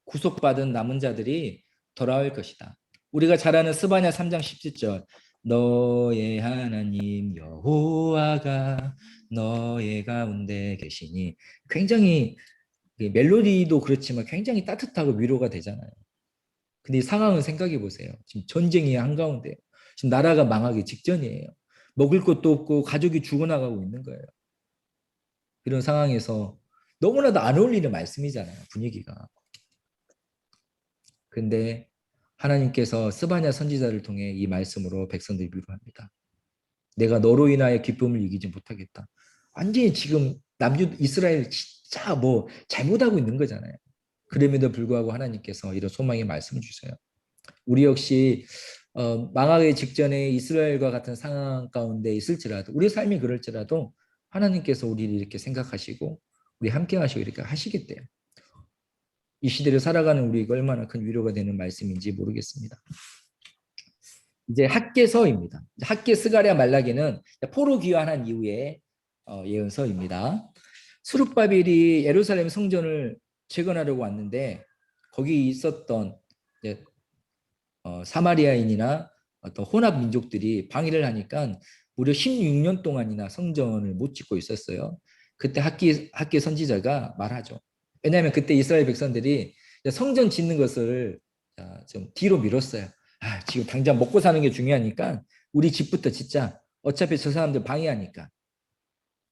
구속받은 남은 자들이 돌아올 것이다. 우리가 잘 아는 스바냐 3장 17절 너의 하나님 여호와가 너의 가운데 계시니 굉장히 멜로디도 그렇지만 굉장히 따뜻하고 위로가 되잖아요. 근데 이 상황은 생각해 보세요. 지금 전쟁이 한가운데 지금 나라가 망하기 직전이에요. 먹을 것도 없고 가족이 죽어나가고 있는 거예요. 이런 상황에서 너무나도 안 어울리는 말씀이잖아요. 분위기가. 근데 하나님께서 스바냐 선지자를 통해 이 말씀으로 백성들을 위로합니다. 내가 너로 인하여 기쁨을 이기지 못하겠다. 완전히 지금 남유 이스라엘 진짜 뭐 잘못하고 있는 거잖아요. 그럼에도 불구하고 하나님께서 이런 소망의 말씀을 주세요. 우리 역시 망하기 직전에 이스라엘과 같은 상황 가운데 있을지라도 우리 삶이 그럴지라도 하나님께서 우리를 이렇게 생각하시고 우리 함께 하시고 이렇게 하시겠대요. 이 시대를 살아가는 우리가 얼마나 큰 위로가 되는 말씀인지 모르겠습니다. 이제 학개서입니다. 학개 스가랴 말라기는 포로 귀환한 이후에 예언서입니다. 수룹바벨이 예루살렘 성전을 재건하려고 왔는데 거기 있었던 이제 사마리아인이나 어떤 혼합 민족들이 방해를 하니까 무려 16년 동안이나 성전을 못 짓고 있었어요. 그때 학기 선지자가 말하죠. 왜냐하면 그때 이스라엘 백성들이 성전 짓는 것을 좀 뒤로 미뤘어요. 지금 당장 먹고 사는 게 중요하니까 우리 집부터 짓자. 어차피 저 사람들 방해하니까.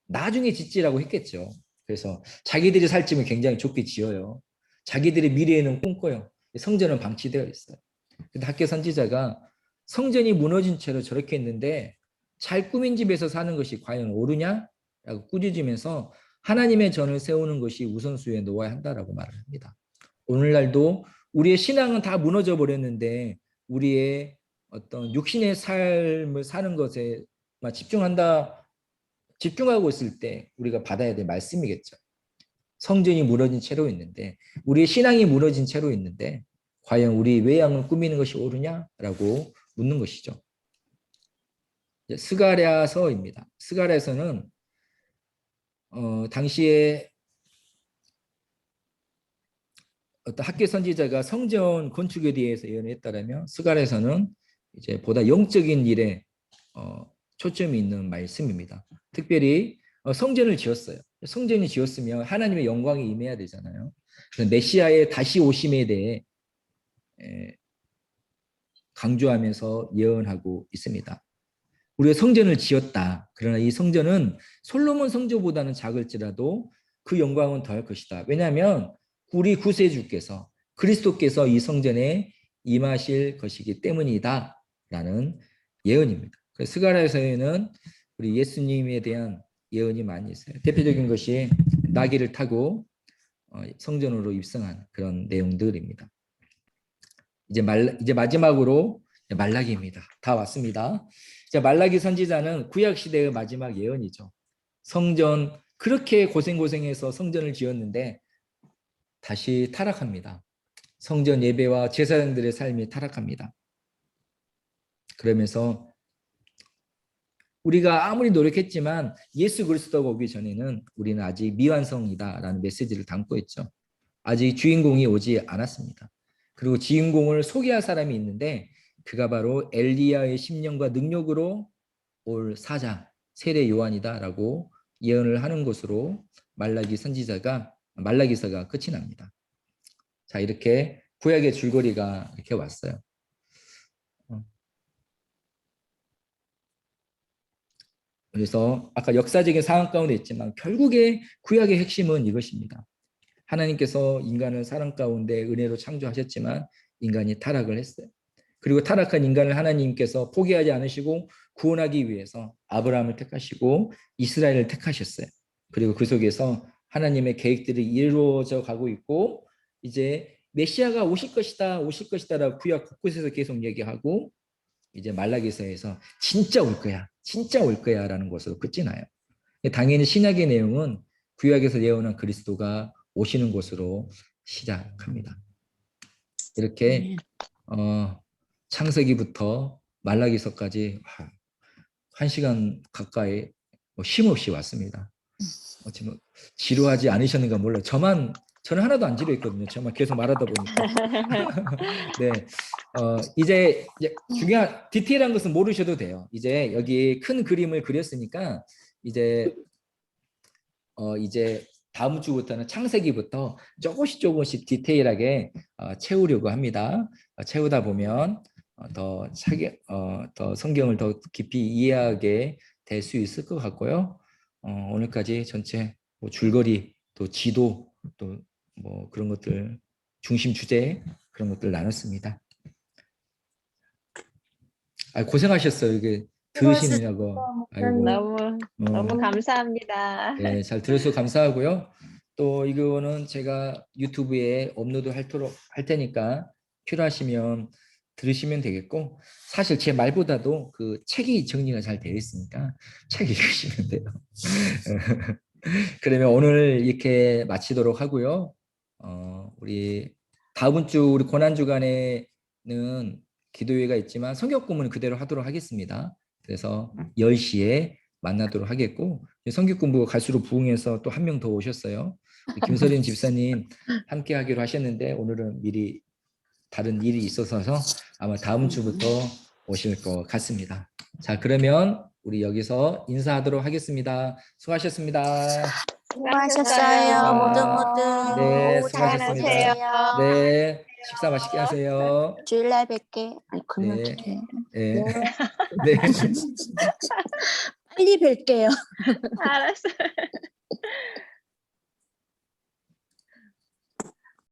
나중에 짓지라고 했겠죠. 그래서 자기들이 살 집은 굉장히 좁게 지어요. 자기들의 미래에는 꿈꿔요. 성전은 방치되어 있어요. 근데 학교 선지자가 성전이 무너진 채로 저렇게 했는데 잘 꾸민 집에서 사는 것이 과연 옳으냐? 라고 꾸짖으면서 하나님의 전을 세우는 것이 우선순위에 놓아야 한다라고 말을 합니다. 오늘날도 우리의 신앙은 다 무너져 버렸는데 우리의 어떤 육신의 삶을 사는 것에만 집중하고 있을 때 우리가 받아야 될 말씀이겠죠. 성전이 무너진 채로 있는데 우리의 신앙이 무너진 채로 있는데 과연 우리 외양을 꾸미는 것이 옳으냐라고 묻는 것이죠. 스가랴서입니다. 스가랴서는 당시에 어떤 학계 선지자가 성전 건축에 대해서 예언했다라면 스가랴서는 이제 보다 영적인 일에 초점이 있는 말씀입니다. 특별히 성전을 지었어요. 성전이 지었으면 하나님의 영광이 임해야 되잖아요. 메시아의 다시 오심에 대해 강조하면서 예언하고 있습니다. 우리가 성전을 지었다. 그러나 이 성전은 솔로몬 성전보다는 작을지라도 그 영광은 더할 것이다. 왜냐하면 우리 구세주께서 그리스도께서 이 성전에 임하실 것이기 때문이다. 라는 예언입니다. 스가랴서에는 우리 예수님에 대한 예언이 많이 있어요. 대표적인 것이 나귀를 타고 성전으로 입성한 그런 내용들입니다. 이제 마지막으로 말라기입니다. 다 왔습니다. 말라기 선지자는 구약 시대의 마지막 예언이죠. 성전 그렇게 고생해서 성전을 지었는데 다시 타락합니다. 성전 예배와 제사장들의 삶이 타락합니다. 그러면서 우리가 아무리 노력했지만 예수 그리스도가 오기 전에는 우리는 아직 미완성이다라는 메시지를 담고 있죠. 아직 주인공이 오지 않았습니다. 그리고 주인공을 소개할 사람이 있는데 그가 바로 엘리야의 심령과 능력으로 올 사자 세례 요한이다라고 예언을 하는 것으로 말라기서가 끝이 납니다. 자, 이렇게 구약의 줄거리가 이렇게 왔어요. 그래서 아까 역사적인 상황 가운데 있지만 결국에 구약의 핵심은 이것입니다. 하나님께서 인간을 사랑 가운데 은혜로 창조하셨지만 인간이 타락을 했어요. 그리고 타락한 인간을 하나님께서 포기하지 않으시고 구원하기 위해서 아브라함을 택하시고 이스라엘을 택하셨어요. 그리고 그 속에서 하나님의 계획들이 이루어져 가고 있고 이제 메시아가 오실 것이다, 오실 것이다라고 구약 곳곳에서 계속 얘기하고 이제 말라기서에서 진짜 올 거야, 진짜 올 거야라는 것으로 끝이 나요. 당연히 신약의 내용은 구약에서 예언한 그리스도가 오시는 것으로 시작합니다. 이렇게 창세기부터 말라기서까지 1시간 가까이 쉼없이 왔습니다. 지금 지루하지 않으셨는가 몰라요. 저는 하나도 안 지루했거든요. 저만 계속 말하다 보니까. 네, 이제 중요한 디테일한 것은 모르셔도 돼요. 이제 여기 큰 그림을 그렸으니까 이제 다음 주부터는 창세기부터 조금씩 디테일하게 채우려고 합니다. 채우다 보면 더 성경을 더 깊이 이해하게 될 수 있을 것 같고요. 오늘까지 전체 뭐 줄거리 또 지도 또 뭐 그런 것들 중심 주제 그런 것들 나눴습니다. 고생하셨어요. 이게 들으시느냐고. 아이고. 너무 감사합니다. 네, 잘 들어서 감사하고요. 또 이거는 제가 유튜브에 업로드 할 테니까 필요하시면 들으시면 되겠고 사실 제 말보다도 그 책이 정리가 잘 되어 있으니까 책 읽으시면 돼요. 그러면 오늘 이렇게 마치도록 하고요. 우리 다음 주 우리 고난주간에는 기도회가 있지만 성경 공부는 그대로 하도록 하겠습니다. 그래서 10시에 만나도록 하겠고 성경 공부가 갈수록 부흥해서 또 한 명 더 오셨어요. 김서린 집사님 함께 하기로 하셨는데 오늘은 미리 다른 일이 있어서 아마 다음 주부터 오실 것 같습니다. 자, 그러면 우리 여기서 인사하도록 하겠습니다. 수고하셨습니다. 수고하셨어요. 모두 네, 오후 잘 수고하셨습니다. 보내세요. 네, 식사 맛있게 하세요. 주일날 뵐게. 아니, 그러면 네. 어떡해. 네. 네. 빨리 뵐게요. 알았어요.